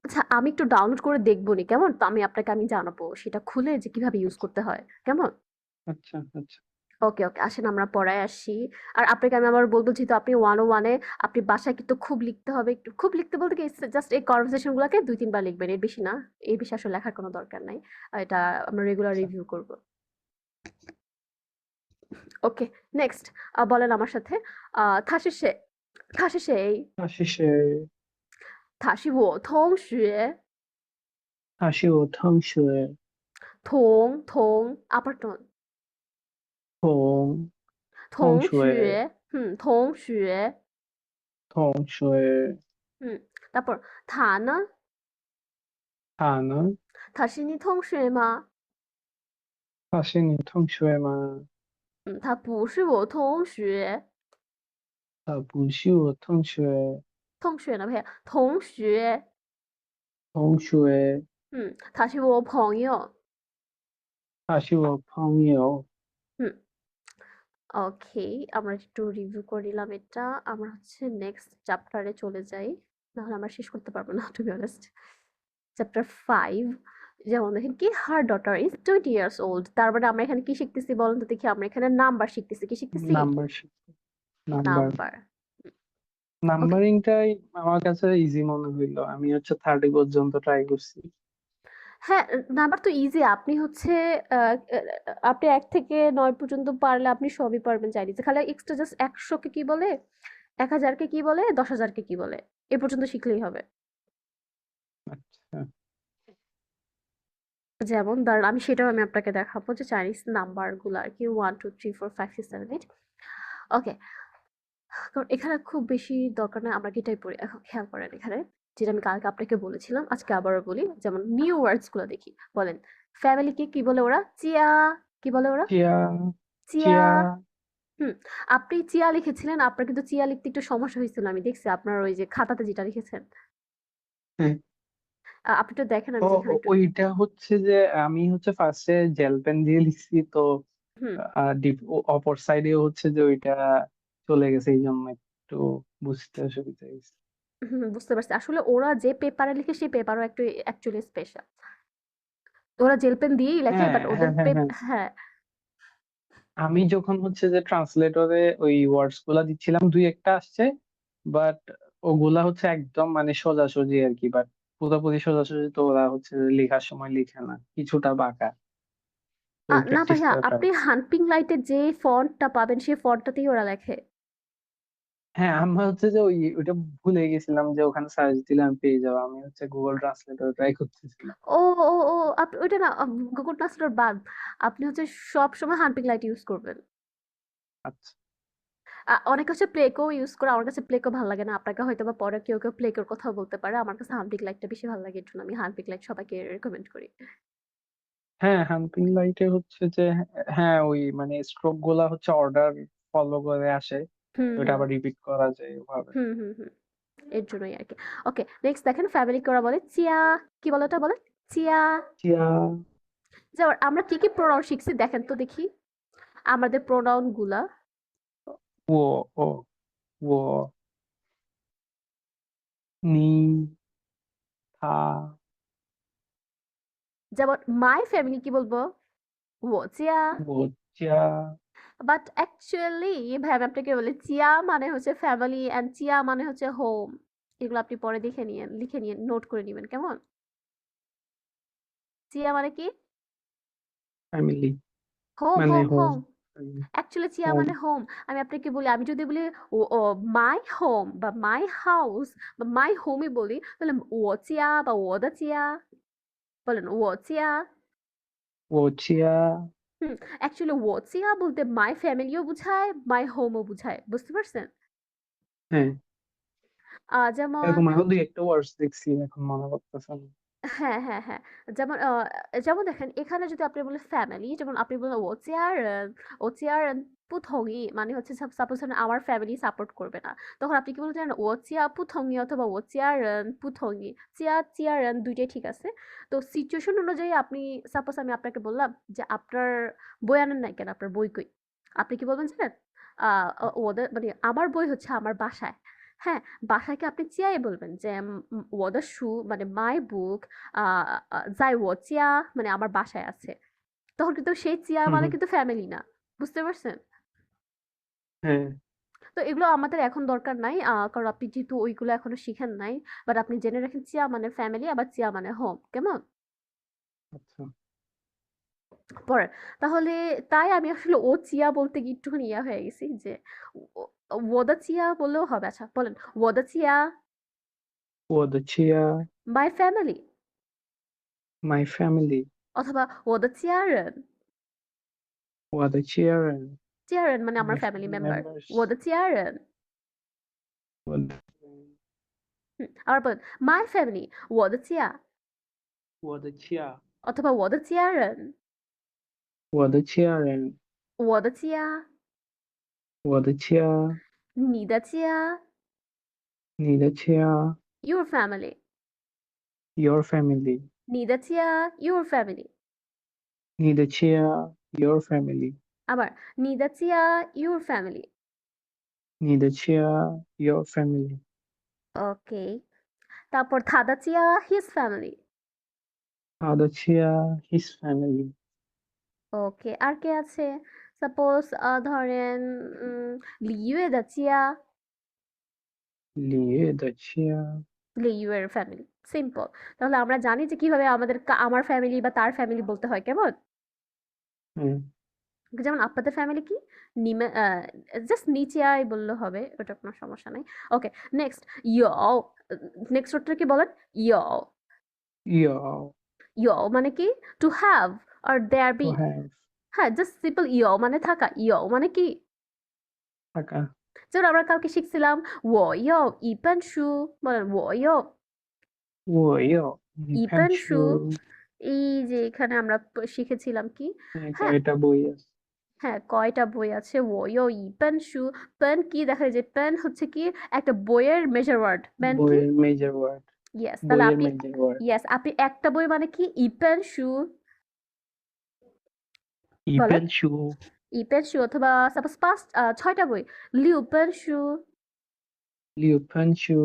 আচ্ছা আমি একটু ডাউনলোড করে দেখবো নি কেমন, তো আমি জানাবো সেটা খুলে যে কিভাবে ইউজ আচ্ছা করতে হয় কেমন। আচ্ছা আচ্ছা। ওকে ওকে, আসেন আমরা পড়ায় আসি। আর আপনাকে আমি আবার বলবো, যেহেতু আপনি 101-এ, আপনি বাসায় কিন্তু খুব লিখতে হবে, একটু খুব লিখতে বলতে কি, জাস্ট এই কনভারসেশন গুলাকে 2-3 বার লিখবেন, এর বেশি না। এর বেশি আসলে লেখার কোনো দরকার নাই। এটা আমরা রেগুলার আচ্ছা, রিভিউ করব। ওকে, নেক্সট বলেন আমার সাথে। থাশিসে, থাশিসে, 那谢谢，থাশি我同学，他是我同学，upper tone，同同同学学，同学，同学，হুম, তারপর থা না, 他呢？他是你同学吗？他是你同学吗？他不是我同学，他不是我同学，同学呢？呸，同学，同学，他是我朋友，他是我朋友。হুম। ওকে, আমরা একটু রিভিউ করে নিলাম এটা। আমরা হচ্ছে নেক্সট চ্যাপ্টারে চলে যাই। নাহলে আমরা শেষ করতে পারবো না, টু বি অনেস্ট। চ্যাপ্টার 5, যেমন দেখেন কি, her daughter is 20 years old. তার মানে আমরা এখানে কি শিখতেছি বলেন তো দেখি, আমরা এখানে নাম্বার শিখতেছি, কি শিখতেছি? Number number number. ওকে, নাম্বারিংটাই আমার কাছে ইজি মনে হইলো। আমি হচ্ছে 30 পর্যন্ত ট্রাই করছি। হ্যাঁ, নাম্বার তো ইজি। আপনি হচ্ছে আহ, আপনি 1 থেকে 9 পর্যন্ত পারলে আপনি সবই পারবেন চাইনিজে। খালি এক্সট্রা জাস্ট 100-কে কি বলে, 1000-কে কি বলে, 10,000-কে কি বলে, এ পর্যন্ত শিখলেই হবে। আচ্ছা, যেমন ধরেন, আমি সেটাও আপনাকে দেখাবো যে চাইনিজ নাম্বার গুলো আর কি, 1 2 3 4 5 6 7 8। ওকে, কারণ এখানে খুব বেশি দরকার নেই, আমরা কি এটাই পড়ি। এখন খেয়াল করেন এখানে, যেটা আমি কালকে আপনাকে বলেছিলাম, আজকে আবারও বলি, যেমন নিউ ওয়ার্ডস গুলো দেখি। বলেন, ফ্যামিলিকে কি বলে ওরা? চিয়া। কি বলে ওরা? Chia, chia. চিয়া। হুম, আপনি চিয়া লিখেছিলেন, আপনার কিন্তু চিয়া লিখতে একটু সমস্যা হয়েছিল, আমি দেখছি আপনার ওই যে খাতাতে যেটা লিখেছেন। হ্যাঁ। আপনি একটু দেখেন, ও আমি যেখানে একটু। ওইটা হচ্ছে যে আমি হচ্ছে ফার্স্টে জেল পেন দিয়ে লিখছি তো। হুম, অপর সাইডে হচ্ছে যে ওইটা চলে গেছে, এই জন্য একটু বুঝতে অসুবিধা হয়েছে। বুঝতে পারছি। আসলে ওরা যে পেপারে লিখে সেই পেপারও একটু অ্যাকচুয়ালি স্পেশাল। ওরা জেল পেন দিয়েই লেখে, হ্যাঁ বাট ওদের হ্যাঁ হ্যাঁ হ্যাঁ। হ্যাঁ। আমি যখন হচ্ছে যে ট্রান্সলেটরে ওই ওয়ার্ডস গুলা দিচ্ছিলাম, দুই একটা আসছে, বাট ওগুলা হচ্ছে একদম মানে সোজাসুজি আর কি। বাট পুরোপুরি সোজাসুজি তো ওরা হচ্ছে যে লেখার সময় লিখে না, কিছুটা বাঁকা। ওই না প্র্যাকটিস ভাইয়া, করা ট্রাই। আপনি হানপিং লাইটে যে ফন্টটা পাবেন সেই ফন্টটাতেই ওরা লেখে। হ্যাঁ, আমরা হচ্ছে যে ওইটা ভুলে গেছিলাম যে ওখানে সার্চ দিলে আমি পেয়ে যাবো। আমি হচ্ছে গুগল ট্রান্সলেটর ট্রাই করতেছিলাম। ও ও ও, আপনি ওইটা না, গুগল ট্রান্সলেটর বাদ। আপনি হচ্ছে সব সময় হানপিং লাইট ইউজ করবেন। আচ্ছা। অনেকে হচ্ছে প্লেকো ইউজ করে, আমার কাছে প্লেকো ভালো লাগে না। আপনাকে হয়তো বা পরে কেউ কেউ প্লেকোর কথাও বলতে পারে, আমার কাছে হানপিং লাইটটা বেশি ভালো লাগে, এর জন্য আমি হানপিং লাইট সবাইকে রেকমেন্ড করি। হ্যাঁ, হান্টিং লাইটে হচ্ছে যে হ্যাঁ ওই মানে স্ট্রোক গুলা হচ্ছে অর্ডার ফলো করে আসে। হুম ওটা হুম আবার রিপিট করা যায় ওভাবে। হুম, এর জন্যই আর কি। ওকে, নেক্সট দেখেন, ফ্যামিলিকে ওরা বলে চিয়া। কি বলে ওটা, বলে চিয়া। চিয়া, যেমন আমরা কি কি প্রোনাউন শিখছি দেখেন তো দেখি, আমাদের প্রোনাউন গুলা। ও ও ও, নি, থা, যেমন মাই ফ্যামিলি কি বলবো? ও চিয়া। ও, চিয়া। বাট অ্যাকচুয়ালি ভাই, আমি আপনাকে বলি, চিয়া মানে হচ্ছে ফ্যামিলি অ্যান্ড চিয়া মানে হচ্ছে হোম। এগুলো আপনি পরে দেখে নিয়েন, লিখে নিয়ে নোট করে নিবেন কেমন। চিয়া মানে কি? ফ্যামিলি হোম মানে home home. Home. Actually chia home. মানে হোম। আমি আপনাকে বলি, আমি যদি বলি ও মাই হোম বা মাই হাউস বা মাই হোমই বলি, তাহলে ও চিয়া বা ও দা চিয়া, বলেন ও চিয়া। ও, চিয়া। অ্যাকচুয়ালি ও চিয়া বলতে মাই ফ্যামিলিও বুঝায়, মাই হোমও বুঝায়, বুঝতে পারছেন? হ্যাঁ, যেমন এরকম আরো দুই একটা ওয়ার্ডস দেখছি, এখন মনে করতেছে না। হ্যাঁ, হ্যাঁ, হ্যাঁ। যেমন যেমন দেখেন এখানে যদি আপনি বলেন ফ্যামিলি, যেমন আপনি বললেন ও家人不同意মানে হচ্ছে সাপোজ ধরেন আমার ফ্যামিলি সাপোর্ট করবে না। তখন আপনি কি বলতে জানেন? ও家不同意অথবা ও家人不同意। দুইটাই ঠিক আছে। তো সিচুয়েশন অনুযায়ী আপনি সাপোজ আমি আপনাকে বললাম যে আপনার বই আনেন নাই কেন? আপনার বই কই? আপনি কি বলবেন জানেন? আ ও ওদের মানে আমার বই হচ্ছে আমার বাসায়। হ্যাঁ, বাসায় কি আপনি চিয়াই বলবেন যে我的书মানে মাই বুক আ আ在我家মানে আমার বাসায় আছে। তখন কিন্তু সেই চিয়া হুম মানে হুম। কিন্তু ফ্যামিলি না। বুঝতে পারছেন? হ্যাঁ। তো এগুলো আমাদের এখন দরকার নাই। কারণ আপনি যেহেতু ওইগুলো এখনো শিখেন নাই। বাট আপনি জেনে রাখেন চিয়া মানে ফ্যামিলি আবার চিয়া মানে হোম। কেমন? আচ্ছা। পড়েন। তাহলে তাই আমি আসলে ও চিয়া বলতে গিয়ে একটুখানি ইয়া হয়ে গেছি যে ও我的 চিয়া বললেও হবে। আচ্ছা বলেন我的 চিয়া 我的家 my family my family অথবা我的家人我的家人 家人মানে আমার my family family member members 的家人我的আবার বলেন my family 我的家我的家অথবা我的家人我的家人我的家我的家你的家 你的家 your family your family 你的家 your family 你的家 your family আবার 你的家 your family 你的家 your family ওকে তারপর 他的家 his family 他的家 his family ওকে আর কে আছে সাপোজ ধরেন 李月的家李月的家লিইয়ের ফ্যামিলি সিম্পল তাহলে আমরা জানি যে কিভাবে আমাদের আমার ফ্যামিলি বা তার ফ্যামিলি বলতে হয় কেমন হ্যাঁ যেমন আপনাদের ফ্যামিলি কি নিমে জাস্ট নিচে আয় বললে হবে ওটা কোনো সমস্যা নাই ওকে নেক্সট ইয়ও নেক্সট ওটা কি বলেন ইয়ও 要 ইয়ও মানে কি টু হ্যাভ আর দেয়ার to বি have হ্যাঁ জাস্ট সিম্পল ইয়ও মানে থাকা ইয়ও মানে কি 大概 যেমন আমরা কালকে শিখছিলাম 我有一本书 বলেন 我要一本我有一本书书এই যে এখানে আমরা শিখেছিলাম কি হ্যাঁ কয়টা বই আছে হ্যাঁ কয়টা বই আছে 我有一本书 পেন কি দেখা যায় যে পেন হচ্ছে কি একটা বইয়ের মেজার ওয়ার্ড পেন কি বইয়ের মেজর ওয়ার্ড ইয়েস তাহলে বইয়ের আপনি মেজর ওয়ার্ড ইয়েস আপনি একটা বই মানে কি 一本书 বলেন 一本书 一本书 অথবা সাপোজ ছয়টা বই 六本书六本书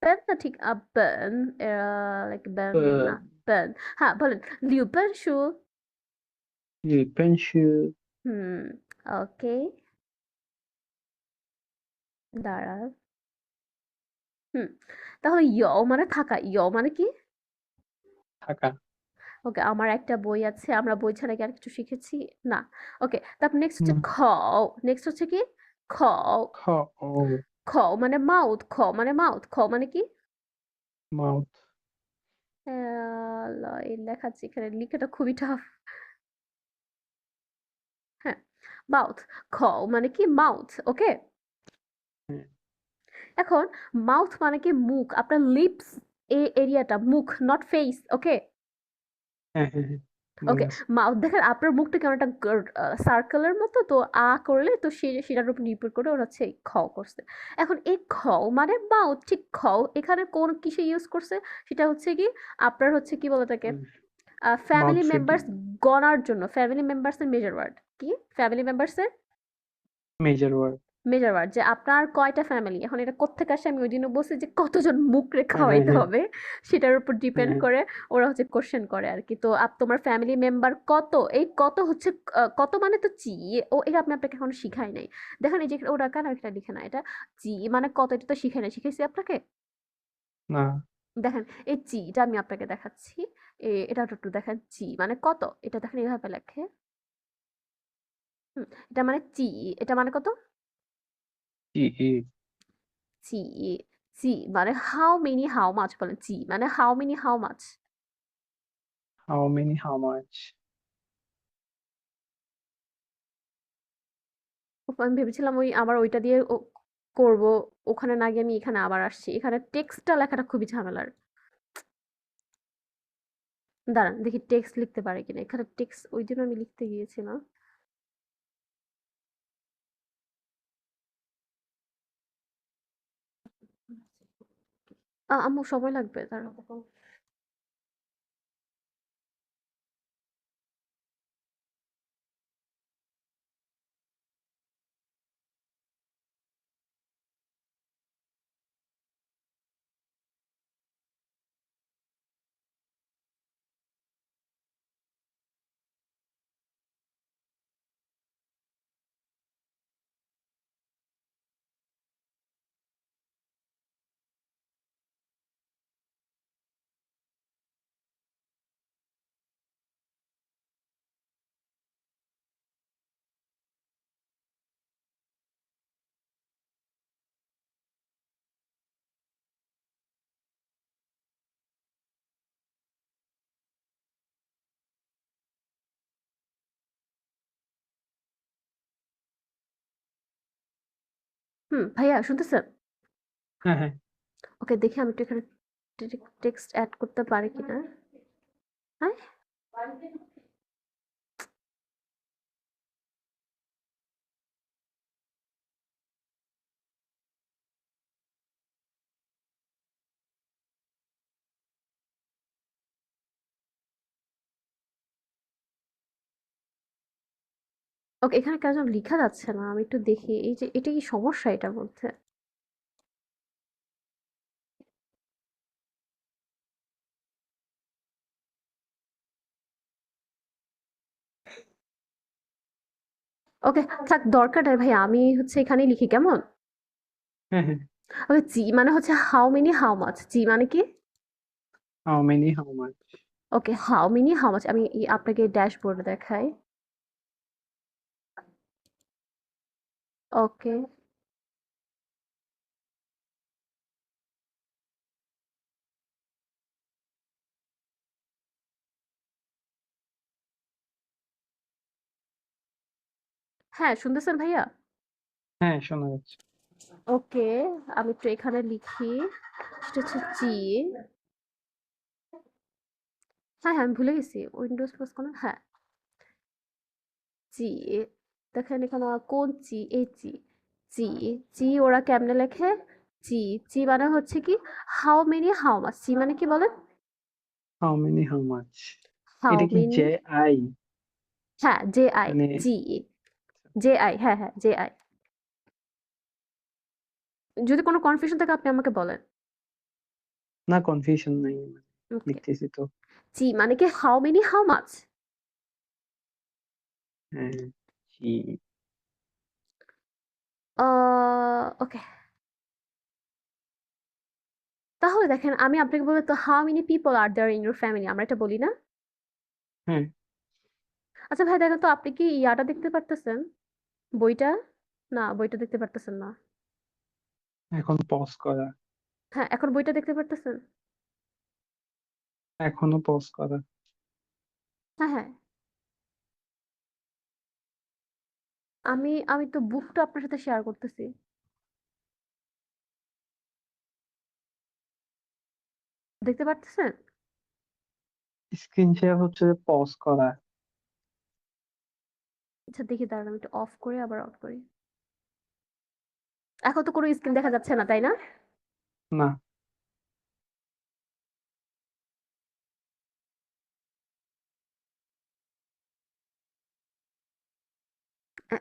পেন না ঠিক পেন লাইক পেন না 呃 পেন হ্যাঁ বলেন 六本书六本书 হুম ওকে দাঁড়া হুম তাহলে ইয় মানে থাকা ইয় মানে কি থাকা ওকে আমার একটা বই আছে আমরা বই ছাড়া কি আর কিছু শিখেছি না ওকে তারপর নেক্সট হচ্ছে হুম খ নেক্সট হচ্ছে কি খ খ ও খ মানে মাউথ খ মানে মাউথ খ মানে কি মাউথ এই লেখাচ্ছি এখানে লিখাটা খুবই টাফ হ্যাঁ মাউথ খ মানে কি মাউথ ওকে হ্যাঁ এখন মাউথ মানে কি মুখ আপনার লিপস এই এরিয়াটা মুখ নট ফেস ওকে হ্যাঁ হ্যাঁ হ্যাঁ, মনে ওকে আছে মাউথ দেখেন আপনার মুখটা কেমন একটা সার্কেলের মতো তো আ করলে তো সেটার উপর নির্ভর করে ওরা হচ্ছে খ করছে এখন এই খ মানে মাউথ ঠিক খ এখানে কোন কিসে ইউজ করছে সেটা হচ্ছে কি আপনার হচ্ছে কি বলে থাকে মাউথ ফ্যামিলি ফিডিং মেম্বার্স গণার জন্য ফ্যামিলি মেম্বার্স এর মেজার ওয়ার্ড কি ফ্যামিলি মেম্বার্স এর মেজর ওয়ার্ড মেজার ওয়ার্ড যে আপনার কয়টা ফ্যামিলি এখন এটা কোত্থেকে আসে আমি ওই দিনও বলছি যে কতজন মুখ রে হ্যাঁ হ্যাঁ খাওয়াইতে হ্যাঁ হবে সেটার উপর ডিপেন্ড হ্যাঁ করে ওরা হচ্ছে কোশ্চেন করে আর কি তো তোমার ফ্যামিলি মেম্বার কত এই কত হচ্ছে কত মানে তো চি ও এটা আমি আপনাকে এখনো শিখাই নাই দেখেন এই যে ওরা কেন এটা লিখে না এটা চি মানে কত এটা তো শিখাই নাই শিখেছি আপনাকে না দেখেন এই চিটা আমি আপনাকে দেখাচ্ছি এটা একটু দেখেন চি মানে কত এটা দেখেন এইভাবে লেখে এটা মানে চি এটা মানে কত ই ই জি, জি মানে হাউ মেনি হাউ মাচ বলেন জি মানে how many how much how many how much আমি ভেবেছিলাম ওই আমার ওইটা দিয়ে করব, ওখানে না গিয়ে আমি এখানে আবার আসছি। এখানে টেক্সটটা লেখাটা খুবই ঝামেলার। দাঁড়ান দেখি টেক্সট লিখতে পারি কিনা। এখানে টেক্সট ওইদিন আমি লিখতে গিয়েছিলাম। আম্মু সময় লাগবে, দাঁড়াও। ভাইয়া শুনতেছেন? হ্যাঁ, হ্যাঁ। ওকে, দেখি আমি একটু এখানে টেক্সট অ্যাড করতে পারি কিনা। হ্যাঁ, ওকে, এখানে কেন যেন লিখা যাচ্ছে না। আমি একটু দেখি, এই যে এটা কি সমস্যা এটার মধ্যে? ওকে, থাক, দরকার নাই ভাইয়া, আমি হচ্ছে এখানেই লিখি, কেমন? হ্যাঁ, হ্যাঁ। ওকে, জি মানে হচ্ছে হাউ মেনি হাউ মাচ, জি মানে কি? How many how much. Okay, how many how much, আমি আপনাকে ড্যাশবোর্ডে দেখাই। ওকে, হ্যাঁ শুনতেছেন ভাইয়া? হ্যাঁ, শোনা যাচ্ছে। ওকে, আমি একটু এখানে লিখি। সেটা হচ্ছে জি। হ্যাঁ হ্যাঁ, আমি ভুলে গেছি, উইন্ডোজ প্লাস কোনো, হ্যাঁ, জি। দেখেন এখানে কোন জি, এই জি। জি, জি ওরা কেমনে লেখে? জি, জি মানে হচ্ছে কি হাউ মেনি হাউ মাচ, জি মানে কি বলেন? How many how much. How এটা কি মেনি, জে আই? হ্যাঁ জে আই, মানে জি, জে আই, হ্যাঁ হ্যাঁ জে আই। যদি কোনো কনফিউশন থাকে আপনি আমাকে বলেন। না, কনফিউশন নাই, ওকে, লিখতেছি তো। জি মানে কি হাউ মেনি হাউ মাচ। হ্যাঁ, জি। ওকে, তাহলে দেখেন আমি আপনাকে বলবো তো how many people are there in your family, আমরা এটা বলি না? হ্যাঁ, আচ্ছা ভাই দেখেন তো আপনি কি ইয়াটা দেখতে পারতেছেন, বইটা? না, বইটা দেখতে পারতেছেন না। এখন পজ করা। হ্যাঁ, এখন বইটা দেখতে পারতেছেন? এখনো পজ করা। হ্যাঁ হ্যাঁ, আমি তো বুকটা আপনার সাথে শেয়ার করতেছি। দেখতে পারতেছেন? স্ক্রিন শেয়ার হচ্ছে যে পজ করা। আচ্ছা দেখি, দাঁড়ান আমি একটু অফ করে আবার অন করি। এখন তো কোনো স্ক্রিন দেখা যাচ্ছে না, তাই না? না,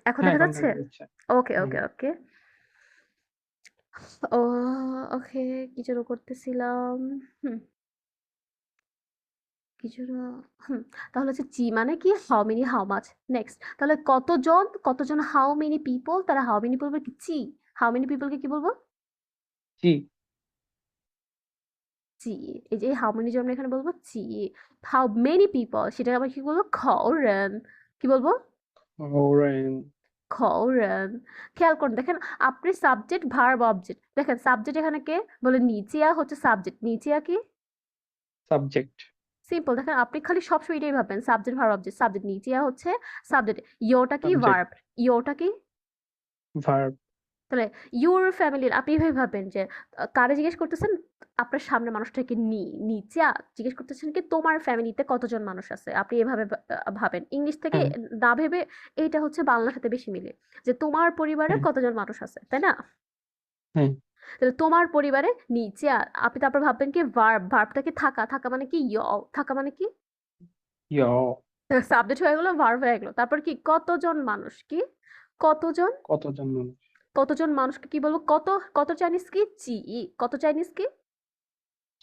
এখন হ্যাঁ দেখা এখন যাচ্ছে? দেখা যাচ্ছে। ওকে হুম। ওকে ওকে। ও, ওকে, কি যেন করতেছিলাম। হুম, কি যেন, হুম, তাহলে হচ্ছে জি মানে কি how many how much. Next, তাহলে কতজন, কতজন হাউ মেনি পিপল, তাহলে হাউ মেনি পিপল কি জি, হাউ মেনি পিপলকে কি বলবো? জি। জি, এই যে হাউ মেনি জন আমরা এখানে বলবো জি। হাউ মেনি পিপল সেটা আবার কি বলবো, খৌরেন। কি বলবো? ওরেন। খৌরেন। খেয়াল করুন, দেখেন আপনি সাবজেক্ট ভার্ব অবজেক্ট, দেখেন সাবজেক্ট এখানে কে বলে, নিচিয়া হচ্ছে সাবজেক্ট, নিচিয়া কি? সাবজেক্ট। সিম্পল, দেখেন আপনি খালি সবসময় এটাই ভাববেন, সাবজেক্ট ভার্ব অবজেক্ট, সাবজেক্ট নিচিয়া হচ্ছে সাবজেক্ট, ইয়োটা কি সাবজেক্ট। ভার্ব, ইয়োটা কি? ভার্ব। তাহলে ইউর ফ্যামিলির আপনি এভাবে ভাববেন যে কারে জিজ্ঞেস করতেছেন আপনার সামনে মানুষটাকে নিচে জিজ্ঞেস করতেছেন কি তোমার ফ্যামিলিতে কতজন মানুষ আছে আপনি এভাবে ভাবেন ইংলিশ থেকে হ্যাঁ না ভেবে এইটা হচ্ছে বাংলার সাথে বেশি মিলে যে তোমার পরিবারে হ্যাঁ কতজন মানুষ আছে তাই না হ্যাঁ তাহলে তোমার পরিবারে নিচে আপনি তারপর ভাববেন কি ভার্বটাকে থাকা থাকা মানে কি থাকা মানে কি ইয় সাবজেক্ট হয়ে গেল ভার্ব হয়ে গেল তারপর কি কতজন মানুষ কি কতজন কতজন মানুষ কতজন মানুষকে কি বলবো কত কত চাইনিজ কি চি কত চাইনিজ কি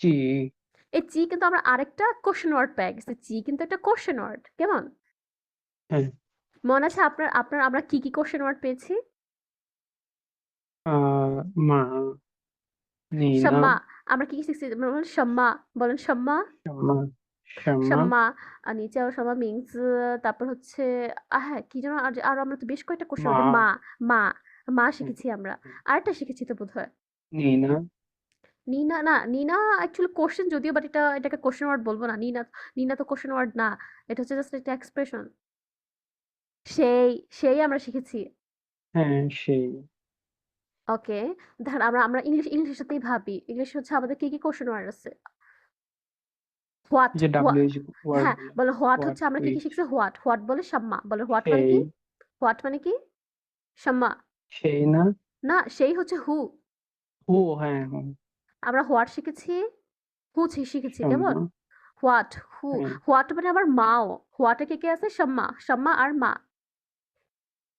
জি এই চি কিন্তু আমরা আরেকটা কোশ্চেন ওয়ার্ড পেয়ে গেছি চি কিন্তু একটা কোশ্চেন ওয়ার্ড কেমন হ্যাঁ মনে আছে আপনার আপনার আমরা কি কি কোশ্চেন ওয়ার্ড পেয়েছি মা নিনা শাম্মা আমরা কি কি শিখছি বলেন শাম্মা বলেন শাম্মা 什么什么 শাম্মা নিচে আরো শাম্মা মিংস তারপর হচ্ছে হ্যাঁ কি যেন আর আমরা তো বেশ কয়েকটা কোশ্চেন ওয়ার্ড 马 মা মা মা 嗯 শিখেছি আমরা আরেকটা শিখেছি তো বোধহয় 你呢 নিনা না নিনা অ্যাকচুয়ালি কোশ্চেন যদিও বাট এটাকে কোশ্চেন ওয়ার্ড বলবো না নিনা নিনা তো কোশ্চেন ওয়ার্ড না এটা হচ্ছে জাস্ট একটা এক্সপ্রেশন সেই সেই আমরা শিখেছি হ্যাঁ সেই ওকে দেখেন আমরা আমরা ইংলিশের সাথেই ভাবি ইংলিশ হচ্ছে আমাদের কি কি কোশ্চেন ওয়ার্ড আছে হোয়াট যে WH ওয়ার্ড হ্যাঁ গুলো বলে হোয়াট হোয়াট হচ্ছে আমরা কি কি হুইচ শিখছি হোয়াট হোয়াট বলে শাম্মা বলে হোয়াট মানে সেই কি হোয়াট মানে কি শাম্মা সেই না না সেই হচ্ছে হু হু হ্যাঁ হু আমরা হোয়াট শিখেছি হু শিখেছি কেমন 什么 হোয়াট হু হ্যাঁ হোয়াট মানে আবার মাও হোয়াটে কে কে আছে শাম্মা শাম্মা আর মা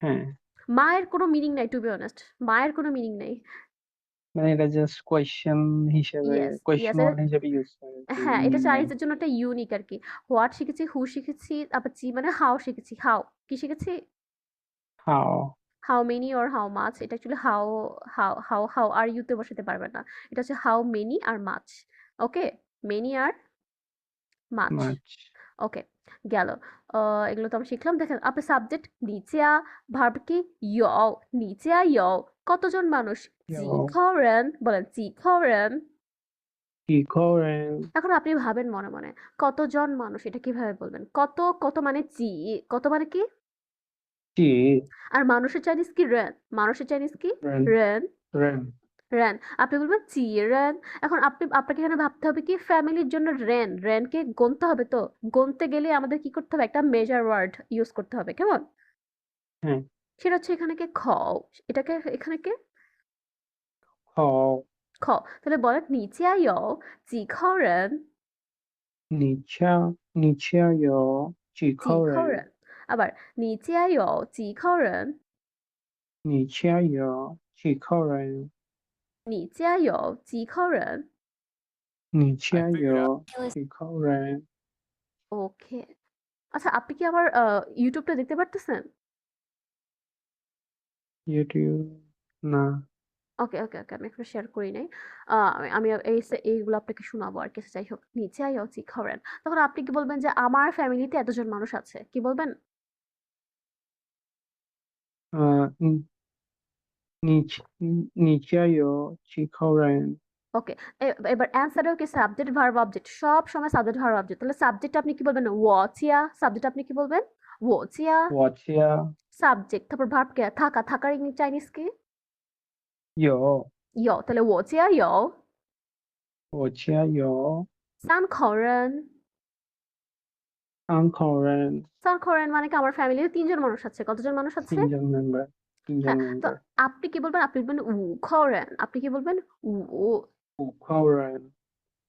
হ্যাঁ মায়ের কোনো মিনিং নাই টু বি অনেস্ট মায়ের কোনো মিনিং নাই মানে এটা জাস্ট কোয়েশ্চেন হিসেবে ইয়েস কোয়েশ্চেন ইয়েস ওয়ার্ড হিসেবে ইউজ করে হ্যাঁ এটা মিনিং নাই চাইনিজের জন্য একটা ইউনিক আর কি হোয়াট শিখেছি হু শিখেছি আবার চি মানে হাউ শিখেছি হাউ কি শিখেছি how how many or how much এটা অ্যাকচুয়ালি হাউ আর ইউতে বসাতে পারবে না এটা হচ্ছে হাউ মেনি আর মাছ ওকে মেনি আর মাছ মাছ ওকে গেল এগুলো তো আমরা শিখলাম দেখেন আপনার সাবজেক্ট নিচে ভার্ব কি ইয়ও নিচে ইয়ও কতজন মানুষ জি 有 খরেন বলেন জি খরেন 几口人 এখন আপনি ভাবেন মনে মনে কতজন মানুষ এটা কিভাবে বলবেন কত কত মানে জি কত মানে কি 几 আর মানুষের চাইনিজ কি রেন মানুষের চাইনিজ কি 人 রেন 人 রেন আপনি বলবেন চি রেন এখন আপনাকে এখানে ভাবতে হবে কি ফ্যামিলির জন্য রেনকে গুনতে হবে তো গুনতে গেলে আমাদের কি করতে হবে একটা মেজার ওয়ার্ড ইউজ করতে হবে কেমন হ্যাঁ সেটা হচ্ছে এখানে কে খ এটাকে এখানে কে 口 খ তাহলে বলেন নিচে আইও জি খাও রেন 你家有几 জি 口 খাও 人 রেন আবার নিচে আইও জি খাও রেন 你家有几口人你家有几口人你家有几口人 ওকে আচ্ছা আপনি কি আমার ইউটিউবটা দেখতে পারতেছেন YouTube না ওকে ওকে ওকে আমি এখনো শেয়ার করি নাই আমি এইগুলো আপনাকে শোনাবো আর কিছু যাই হোক নিচে আইও জি খাওয়ারেন তখন আপনি কি বলবেন যে আমার ফ্যামিলিতে এতজন মানুষ আছে কি বলবেন 你你家有几口人 ওকে এবার অ্যান্সারেও কি সাবজেক্ট ভার্ব অবজেক্ট সব সময় সাবজেক্ট ভার্ব অবজেক্ট তাহলে সাবজেক্ট আপনি কি বলবেন ওয়াচিয়া সাবজেক্ট আপনি কি বলবেন ওচিয়া 我家 সাবজেক্ট তারপর ভার্ব কে থাকার চাইনিজ কি 有有তাহলে ওচিয়া ইয়ো 我家有三口人3口人 三口人মানে কি আমার ফ্যামিলিতে তিনজন মানুষ আছে কতজন মানুষ আছে 3জন member 3জন হ্যাঁ তো member আপনি কি বলবেন আপনি বলবেন উ খরেন আপনি কি বলবেন উ 5口人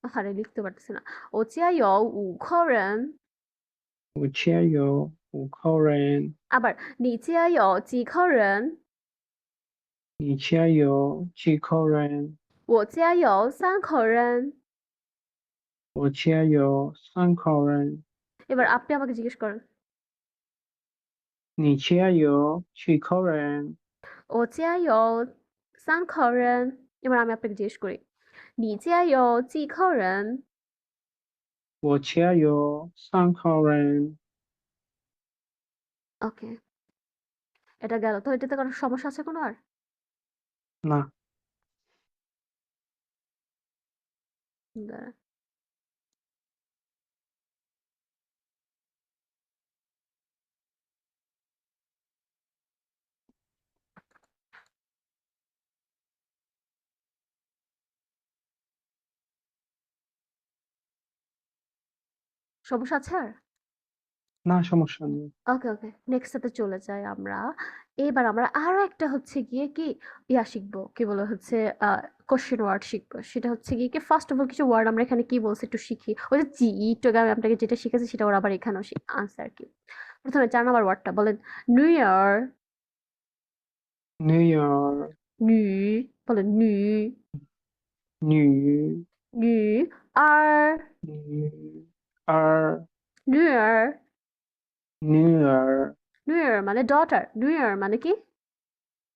আরে লিখতে পারতেছি না ও চিয়া ইয়ো উ খরেন 我家有5口人 আবার你家有几口人你家有几口人我家有三口人我家有3口人 এবার আপনি আমাকে জিজ্ঞেস করেন 你家有几口人我家有三口人এবার আমি আপনাকে জিজ্ঞেস করি你家有几口人我家有3口人 ওকে এটা গেল তো এটাতে কোনো সমস্যা আছে কোনো আর না দাঁড়ান। সমস্যা আছে আর? না, সমস্যা নেই। ওকে, ওকে। নেক্সট টাতে চলে যাই আমরা। এবার আমরা আরো একটা হচ্ছে গিয়ে কি শিখবো। কি বলে হচ্ছে আ কোয়েশ্চেন ওয়ার্ড শিখবো। সেটা হচ্ছে গিয়ে কি ফার্স্ট অফ অল কিছু ওয়ার্ড আমরা এখানে কি বলছি একটু শিখি। ওই যে একটু আগে আমি আপনাকে যেটা শিখাইছি সেটা ওরা আবার এখানেও আনছে আরকি। ১ম এ ৪ নাম্বার ওয়ার্ডটা বলেন নিউ ইয়ার, নিউ ইয়ার, নু বলেন নু, নিউ, নু আর নিউ, আর, নিউ ইয়ার, নিউ ইয়ার, নিউ ইয়ার মানে ডটার। নিউ ইয়ার মানে কি?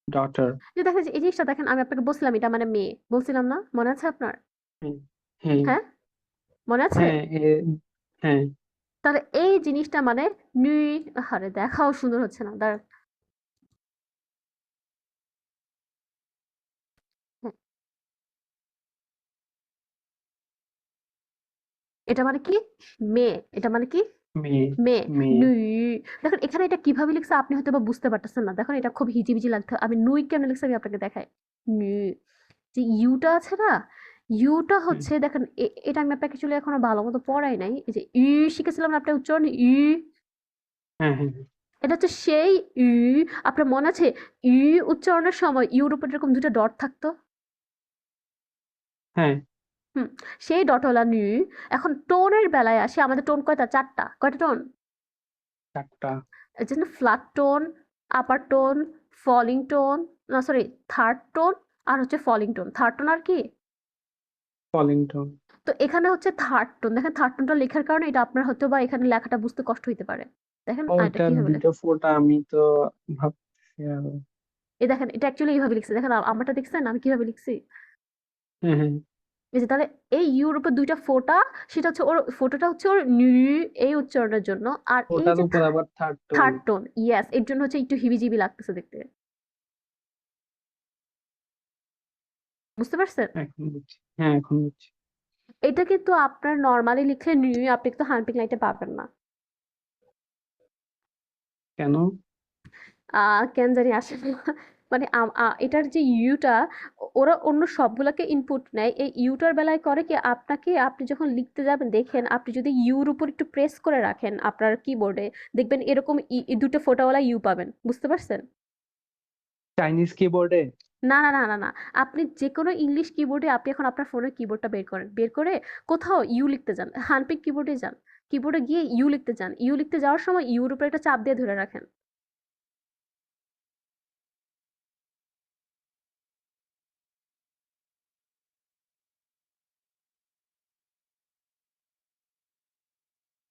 ডটার। যে দেখেন যে এই জিনিসটা দেখেন আমি আপনাকে বলছিলাম এটা মানে মেয়ে। বলছিলাম না? মনে আছে আপনার? হ্যাঁ, হ্যাঁ, হ্যাঁ? মনে আছে? হ্যাঁ, হ্যাঁ, তাহলে এই জিনিসটা মানে নুই আহারে দেখাও সুন্দর হচ্ছে না। দাঁড়ান। হ্যাঁ, এটা মানে কি? মেয়ে। এটা মানে কি? মেয়ে, মেয়ে। মেয়ে। নুই। দেখেন এখানে এটা কিভাবে লিখছে আপনি হয়তোবা বুঝতে পারতেছেন না। দেখুন এটা খুব হিজিবিজি লাগছে। আমি নুই কেমনে লিখছি আমি আপনাকে দেখাই। নু। যে ইউটা আছে না? ইউটা হুম, হচ্ছে দেখেন এটা আমি আপনাকে আসলে এখনো ভালো মতো পড়াই নাই। এই যে শিখেছিলাম না আপনার উচ্চারণ হ্যাঁ, হ্যাঁ, হ্যাঁ, এটা হচ্ছে সেই আপনার মনে আছে উচ্চারণের সময় ইউর উপর এরকম ২ টা ডট থাকতো? হ্যাঁ, হুম, সেই ডটওয়ালা এখন টোনের বেলায় আসি আমাদের টোন কয়টা? ৪ টা। কয়টা টোন? চারটা। এই যে না ফ্ল্যাট টোন, আপার টোন, ফলিং টোন, না সরি থার্ড টোন আর হচ্ছে ফলিং টোন। থার্ড টোন আর কি? পলিংটন। তো এখানে হচ্ছে থার্ড টোন। দেখেন থার্ড টোনটা লেখার কারণে এটা আপনার হয়তোবা এখানে লেখাটা বুঝতে কষ্ট হইতে পারে। দেখেন এটা ওইটার কিভাবে লেখা? দুইটা ফোঁটা আমি তো ভাবছি আরো। এই দেখেন এটা অ্যাকচুয়ালি এইভাবে লিখছি। দেখেন আমারটা দেখছেন আমি কিভাবে লিখছি? হ্যাঁ, হ্যাঁ, এই যে তাহলে এই ইউর উপর ২ টা ফোঁটা সেটা হচ্ছে ওর ফোঁটাটা হচ্ছে ওর এই উচ্চারণের জন্য। আর এই ওটার যে উপর আবার third tone. Third tone yes এর জন্য হচ্ছে একটু হিবিজিবি লাগতেছে দেখতে। বুঝতে পারছেন? এখন বুঝছি, হ্যাঁ এখন বুঝছি। এটা কিন্তু আপনার নরমালি লিখলে আপনি কিন্তু হানপিক লাইটে পাবেন না। কেন? আ কেন জানি আসে না। মানে এটার যে ইউটা ওরা অন্য সবগুলাকে ইনপুট নেয়। এই ইউটার বেলায় করে কি আপনাকে আপনি যখন লিখতে যাবেন দেখেন আপনি যদি ইউর উপর একটু প্রেস করে রাখেন আপনার কিবোর্ডে দেখবেন এরকম ২ টা ফোঁটাওয়ালা ইউ পাবেন। বুঝতে পারছেন? চাইনিজ কিবোর্ডে? না, না, না, না, না। আপনি যেকোনো ইংলিশ কিবোর্ডে আপনি এখন আপনার ফোনের কিবোর্ডটা বের করেন। বের করে কোথাও ইউ লিখতে যান। হানপিক কিবোর্ডে যান। কিবোর্ডে গিয়ে ইউ লিখতে যান। ইউ লিখতে যাওয়ার সময় ইউর উপরে একটা চাপ দিয়ে ধরে রাখেন।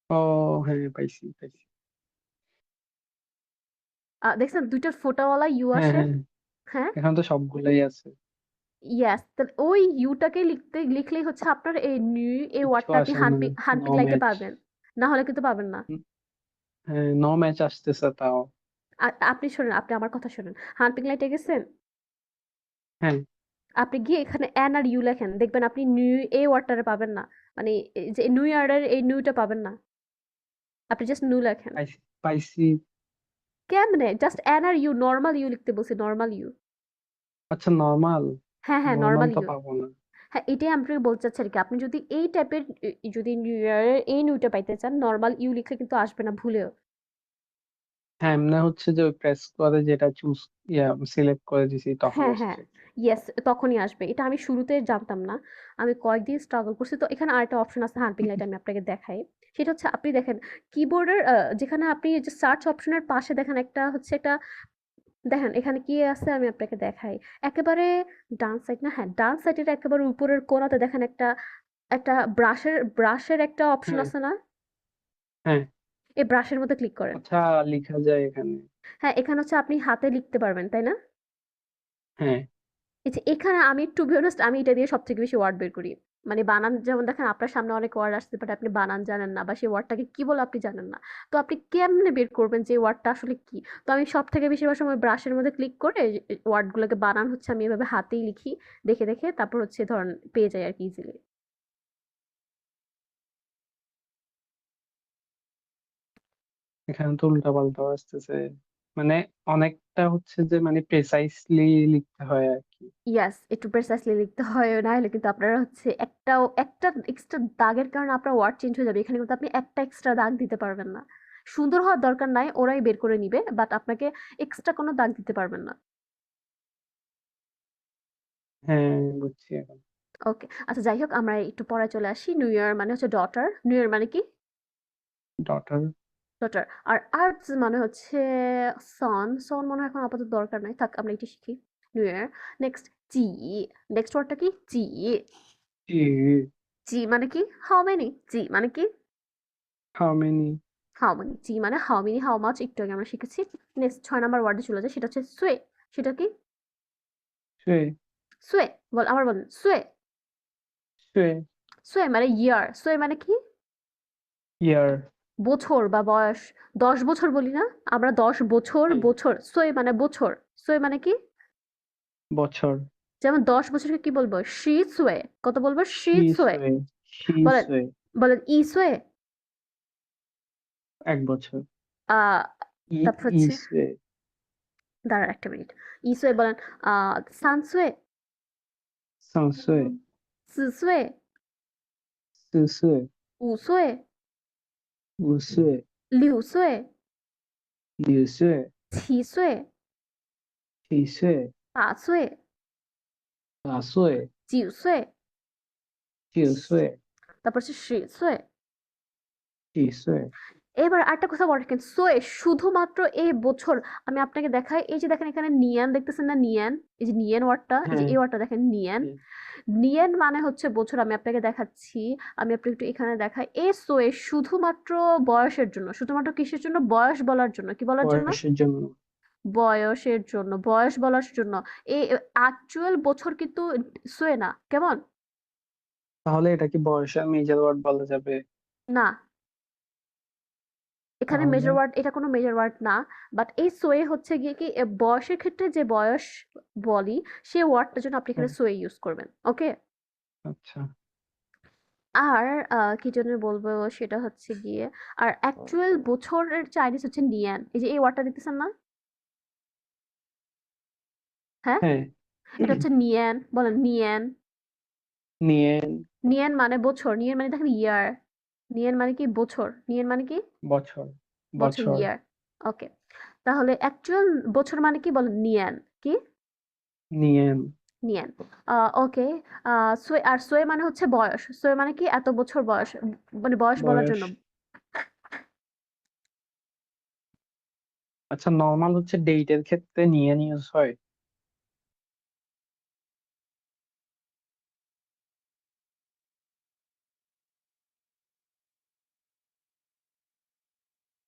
ও হ্যাঁ, পাইছি, পাইছি। দেখছেন ২ টা ফোঁটাওয়ালা ইউ হ্যাঁ, আসে? হ্যাঁ, হ্যাঁ? এখন তো সবগুলাই আছে। ইয়েস। তাহলে ওই ইউটাকে লিখলেই হচ্ছে আপনার এই কিচ্ছু ওয়ার্ডটা আপনি আসে না। নো হানপিক লাইটে ম্যাচ। পাবেন। না হলে কিন্তু পাবেন না। হ্যাঁ, নো ম্যাচ আসতেছে তাও। আপনি শোনেন, আপনি আমার কথা শোনেন। হানপিক লাইটে গেছেন? হ্যাঁ, আপনি গিয়ে এখানে এন আর ইউ লেখেন। দেখবেন আপনি এই ওয়ার্ডটারে পাবেন না। মানে এই যে নিউ ইয়ারের এই নিউটা পাবেন না। আপনি জাস্ট নিউ লেখেন। পাইছি, পাইছি। কেমনে? Just N R U normal U লিখতে বলছি, নরমাল ইউ। আচ্ছা, নরমাল। হ্যাঁ, হ্যাঁ, নরমাল নরমাল তো ইউ। পাবো না। হ্যাঁ, এটাই আমি আপনাকে বলতে চাচ্ছি আরকি। আপনি যদি এই টাইপের যদি নিউ ইয়ারের এই নিউটা পাইতে চান, নরমাল ইউ লিখলে কিন্তু আসবে না ভুলেও। হ্যাঁ, এমনি হচ্ছে যে প্রেস করে যেটা চুজ, সিলেক্ট করে দিছি তখন হ্যাঁ, হ্যাঁ। আসছে। ইয়েস, তখনই আসবে। এটা আমি শুরুতে জানতাম না। আমি কয়েকদিন স্ট্রাগল করছি। তো এখানে আরেকটা অপশন আছে হান্টিং লাইট আমি আপনাকে দেখাই। সেটা হচ্ছে আপনি দেখেন কিবোর্ডের যেখানে আপনি এই যে সার্চ অপশনের পাশে দেখেন একটা হচ্ছে একটা দেখেন এখানে কি আছে আমি আপনাকে দেখাই। একেবারে ডান সাইড না হ্যাঁ, ডান সাইডের একেবারে উপরের কোণাতে দেখেন একটা একটা ব্রাশের একটা অপশন হ্যাঁ, আছে না? হ্যাঁ। এই ব্রাশের মধ্যে ক্লিক করেন। আচ্ছা, লিখা যায় এখানে? হ্যাঁ, এখানে হচ্ছে আপনি হাতে লিখতে পারবেন, তাই না? হ্যাঁ, এই যে এখানে আমি টু বি অনেস্ট আমি এটা দিয়ে সবথেকে বেশি ওয়ার্ড বের করি। মানে বানান যেমন দেখেন আপনার সামনে অনেক ওয়ার্ড আসতে পারে আপনি বানান জানেন না বা সেই ওয়ার্ডটাকে কি বলে আপনি জানেন না। তো আপনি কেমনে বের করবেন যে ওয়ার্ডটা আসলে কি? তো আমি সবথেকে বেশিরভাগ সময় ব্রাশের মধ্যে ক্লিক করে ওয়ার্ডগুলোকে বানান হচ্ছে আমি এভাবে হাতেই লিখি। দেখে, দেখে তারপর হচ্ছে ধরেন পেয়ে যাই আরকি ইজিলি। এখানে তো উল্টা পাল্টা আসতেছে। মানে অনেকটা হচ্ছে যে মানে প্রেসাইসলি লিখতে হয় আর কি। ইয়াস, একটু প্রিসাইসলি লিখতে হয়, না হলে কিন্তু আপনারা হচ্ছে একটাও একটা এক্সট্রা দাগের কারণে আপনার ওয়ার্ড চেঞ্জ হয়ে যাবে। এখানে কিন্তু আপনি একটা এক্সট্রা দাগ দিতে পারবেন না। সুন্দর হওয়ার দরকার নাই, ওরাই বের করে নিবে। বাট আপনাকে এক্সট্রা কোনো দাগ দিতে পারবেন না। হ্যাঁ, বুঝছি এখন। ওকে। আচ্ছা যাই হোক আমরা একটু পরে চলে আসি। নিউ ইয়ার মানে হচ্ছে ডটার। নিউ ইয়ার মানে কি? ডটার। ডটার। আর আর্টস মানে হচ্ছে সন। সন মনে হয় এখন আপাতত দরকার নাই। থাক আমরা এটি শিখি। New year. নেক্সট জি। নেক্সট ওয়ার্ডটা কি? জি। জি। জি মানে কি? How many? জি মানে কি? How many. How many. জি মানে হাউ মেনি, হাউ মাচ একটু আগে আমরা শিখেছি। নেক্সট ৬ নাম্বার ওয়ার্ডে চলে যাই। সেটা হচ্ছে সুয়ে। সেটা কি? সুয়ে। সুয়ে। আবার বলেন। সুয়ে। সুয়ে। সুয়ে মানে ইয়ার। সুয়ে মানে কি? ইয়ার। বছর বা বয়স। ১০ বছর বলি না? আমরা ১০ বছর, হ্যাঁ, বছর। সুয়ে মানে বছর। সুয়ে মানে কি? বছর। যেমন ১০ বছরকে কি বলবো? শি সুয়ে। কত বলবো? শি শি সুয়ে। সুয়ে। শি বলেন, সুয়ে। বলেন ই সুয়ে। ১ বছর। আ ই তারপর ই হচ্ছে সুয়ে। দাঁড়ান ১ টা মিনিট। ই সুয়ে বলেন, আ সান সুয়ে, সাং সুয়ে। সি সুয়ে, সু সুয়ে। উ সুয়ে, উ সুয়ে। Liu সুয়ে, Liu সুয়ে। 七岁, 七岁。八岁, 8岁。9岁, 9岁。তারপর হচ্ছে 10岁। 10岁。এবার আরেকটা কথা মনে রাখেন, সোয়ে শুধুমাত্র এই বছর। আমি আপনাকে দেখাই, এই যে দেখেন এখানে নিয়ান দেখতেছেন না? নিয়ান, এই যে নিয়েন ওয়ার্ডটা, এই যে হ্যাঁ। এই ওয়ার্ডটা দেখেন নিয়ান। হুম। নিয়েন মানে হচ্ছে বছর। আমি আপনাকে দেখাচ্ছি। আমি আপনাকে একটু এখানে দেখাই। এই সোয়ে শুধুমাত্র বয়সের জন্য। শুধুমাত্র কিসের জন্য? বয়স বলার জন্য। কি বলার জন্য? বয়সের জন্য। বয়সের জন্য, বয়স বলার জন্য। এই অ্যাকচুয়াল বছর কিন্তু সোয়ে না। কেমন? তাহলে এটা কি বয়সের মেজর ওয়ার্ড বলা যাবে? না। এখানে তাহলে? মেজর ওয়ার্ড, এটা কোনো মেজর ওয়ার্ড না। বাট এই সোয়ে হচ্ছে গিয়ে কি বয়সের ক্ষেত্রে যে বয়স বলি, সেই ওয়ার্ডটার জন্য আপনি এখানে হ্যাঁ। সোয়ে ইউজ করবেন। ওকে? আচ্ছা। আর কি জন্য বলবো সেটা হচ্ছে গিয়ে, আর অ্যাকচুয়াল বছরের চাইনিজ হচ্ছে নিয়ান। এই যে এই ওয়ার্ডটা দেখতেছেন না? হ্যাঁ? হ্যাঁ। এটা হচ্ছে নিয়ান। বলেন নিয়ান। নিয়ে। নিয়ান মানে বছর। নিয়ান মানে দেখেন ইয়ার। নিয়ান মানে কি? বছর। নিয়ান মানে কি? বছর। বছর, বছর। ইয়ার। ওকে। তাহলে অ্যাকচুয়াল বছর মানে কি? বলেন নিয়ান। কি? নিয়েন। নিয়ান। ওকে। সোয়ে, আর সোয়ে মানে হচ্ছে বয়স। সোয়ে মানে কি? এত বছর বয়স। মানে বয়স বলার বয়স। জন্য। আচ্ছা, নরমাল হচ্ছে ডেটের ক্ষেত্রে নিয়েন ইউজ হয়?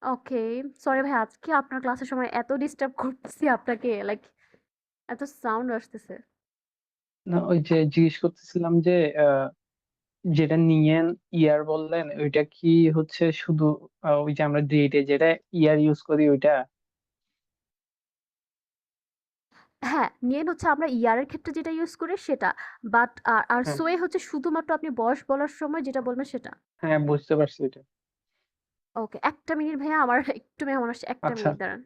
ওকে। সরি ভাই, আজকে আপনার ক্লাসের সময় এত ডিস্টার্ব করতেছি আপনাকে। লাইক এত সাউন্ড আসতেছে। না, ওই যে জিজ্ঞেস করতেছিলাম যে আহ, যেটা নিয়েন ইয়ার বললেন, ওইটা কি হচ্ছে শুধু ওই যে আমরা ডেটে যেটা ইয়ার ইউজ করি ওইটা? হ্যাঁ, নিয়েন হচ্ছে আমরা ইয়ারের ক্ষেত্রে যেটা ইউজ করি সেটা। বাট আর হ্যাঁ। সোয়ে হচ্ছে শুধুমাত্র আপনি বয়স বলার সময় যেটা বলবেন সেটা। হ্যাঁ, বুঝতে পারছি এটা। ওকে, ১ টা মিনিট ভাইয়া, আমার একটু মেহমান আসছে। ১ টা আচ্ছা। মিনিট দাঁড়ান।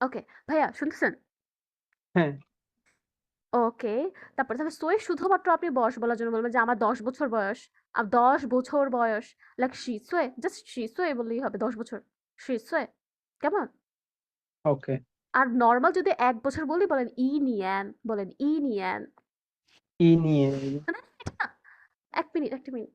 ওকে, ভাইয়া শুনতেছেন? হ্যাঁ। ওকে। তারপরে তাহলে সোয়ে শুধুমাত্র আপনি বয়স বলার জন্য বলবেন যে আমার ১০ বছর বয়স। ১০ বছর বয়স। Like she sow, just she sow বললেই হবে ১০ বছর। She sow. কেমন? ওকে। আর নরমাল যদি ১ বছর বলি, বলেন ই নিয়েন। বলেন ই নিয়েন। ই নিয়ে। মানে এটা না? ১ মিনিট, ১ টা মিনিট।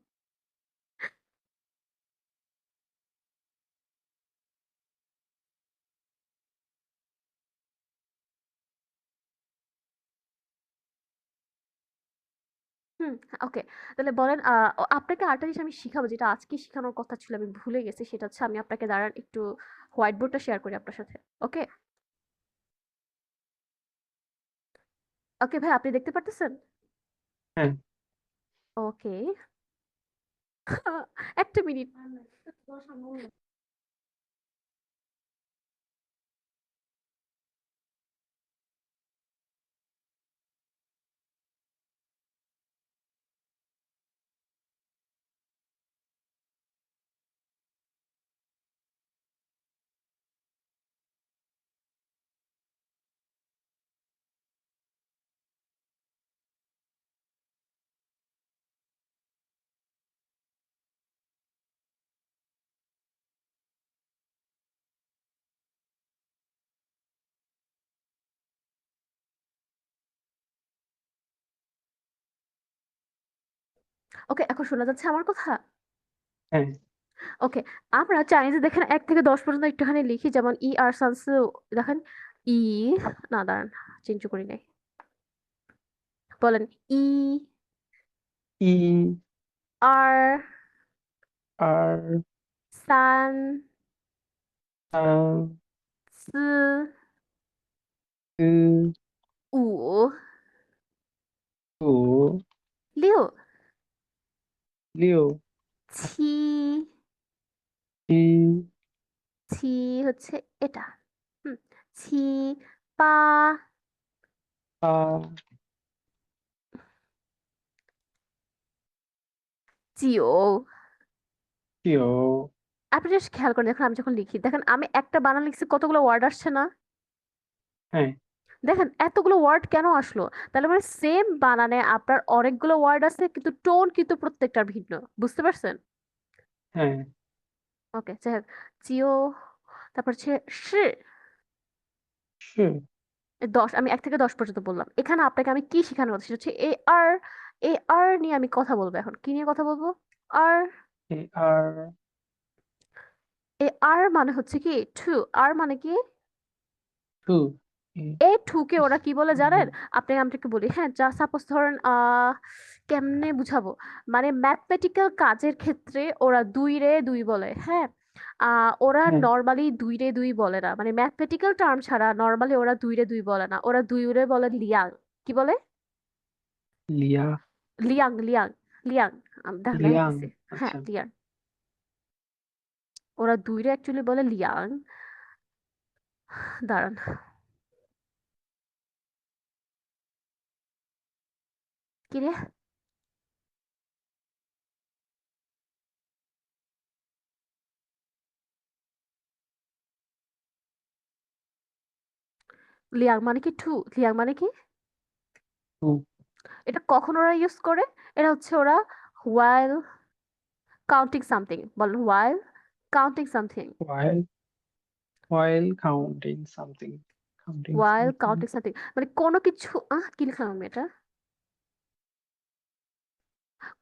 হুম, ওকে। তাহলে বলেন, আপনাকে আরেকটা জিনিস আমি শিখাবো যেটা আজকে শিখানোর কথা ছিল, আমি ভুলে গেছি। সেটা হচ্ছে, আমি আপনাকে দাঁড়ান একটু হোয়াইট বোর্ডটা শেয়ার করি আপনার সাথে। ওকে? ওকে ভাই, আপনি দেখতে পারতেছেন? হ্যাঁ। ওকে। একটা মিনিট। ওকে, এখন শোনা যাচ্ছে আমার কথা? হ্যাঁ। ওকে, আমরা চাইনিজে দেখেন ১ থেকে ১০ পর্যন্ত একটুখানি লিখি, যেমন ই আর সানসু দেখেন ই, না দাঁড়ান, চেঞ্জ করি নাই। বলেন ই ই আর আর সান আ সু উ উ উ লিউ লিউ ছি ই ছি হচ্ছে এটা। হুম, ছি পা পা চিও। চিও। আপনি জাস্ট খেয়াল করেন, দেখেন আমি যখন লিখি, দেখেন আমি একটা বানান লিখছি, কতগুলো ওয়ার্ড আসছে না? হ্যাঁ। দেখেন এতগুলো ওয়ার্ড কেন আসলো? তাহলে মানে সেম বানানে আপনার অনেকগুলো ওয়ার্ড আছে, কিন্তু টোন কিন্তু প্রত্যেকটার ভিন্ন। বুঝতে পারছেন? হ্যাঁ। ওকে, যাই হোক। জিও, তারপর হচ্ছে সি। সু ১০, আমি ১ থেকে ১০ পর্যন্ত বললাম। এখানে আপনাকে আমি কি শিখানোর কথা, সেটা হচ্ছে এ আর। এ আর নিয়ে আমি কথা বলবো এখন। কি নিয়ে কথা বলবো? আর। এ আর এ আর মানে হচ্ছে কি টু। আর মানে কি? টু এ এই ঠুকে ওরা কি বলে জানেন? আপনি আমি একটু বলি, হ্যাঁ, যা সাপোজ ধরেন কেমনে বুঝাবো, মানে ম্যাথমেটিক্যাল কাজের ক্ষেত্রে ওরা দুই রে দুই বলে, হ্যাঁ। ওরা হ্যাঁ। নর্মালি দুই রে দুই বলে না, মানে ম্যাথমেটিক্যাল টার্ম ছাড়া নর্মালি ওরা দুই রে দুই বলে না, ওরা দুই রে বলে লিয়াং। কি বলে? লিয়া লিয়াং লিয়াং লিয়াং। আমি লিয়াং। দেখাইতেছি। হ্যাঁ, আচ্ছা। লিয়াং। ওরা দুই রে অ্যাকচুয়ালি বলে লিয়াং। দাঁড়ান। কি রে? লিয়াং মানে কি টু? লিয়াং মানে কি? টু এটা কখন ওরা ইউজ করে? এটা হচ্ছে ওরা while counting something, বলেন while counting something। while while counting while something counting something মানে কোনো কিছু, কি লিখলাম আমি এটা?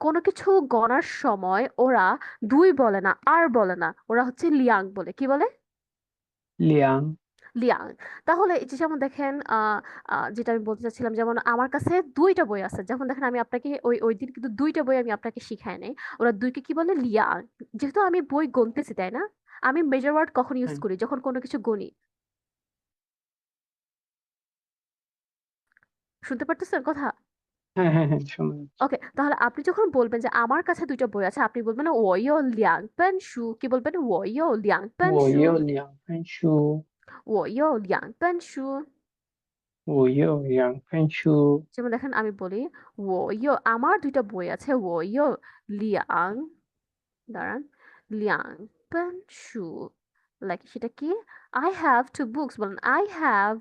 কোনো কিছু গণার সময় ওরা দুই বলে না, আর বলে না, ওরা হচ্ছে লিয়াং বলে। কি বলে? লিয়াং। লিয়াং। তাহলে এই যে যেমন দেখেন, যেটা আমি বলতে চাচ্ছিলাম, যেমন আমার কাছে দুইটা বই আছে, যেমন দেখেন আমি আপনাকে ওই ওই দিন কিন্তু দুইটা বই আমি আপনাকে শিখাই নাই। ওরা দুইকে কি বলে? লিয়াং। যেহেতু আমি বই গুনতেছি, তাই না? আমি মেজর ওয়ার্ড কখন ইউজ হ্যাঁ। করি? যখন কোনো কিছু গুনি। শুনতে পারতেছেন কথা? হ্যাঁ। হ্যাঁ। হ্যাঁ, শোনা যাচ্ছে। ওকে, তাহলে আপনি যখন বলবেন যে আমার কাছে দুইটা বই আছে, আপনি বলবেন ওইও লিয়াং পেন শু। কি বলবেন? ওইও লিয়াং পেন 我 শু। 有2本书，ওইও লিয়াং পেন শু। 我有2本书，যেমন দেখেন আমি বলি, ওইও আমার দুইটা বই আছে, ওইও লিয়াং, দাঁড়ান, লিয়াং পেন শু। লাইক সেটা কি? আই হ্যাভ টু বুকস, বলেন I have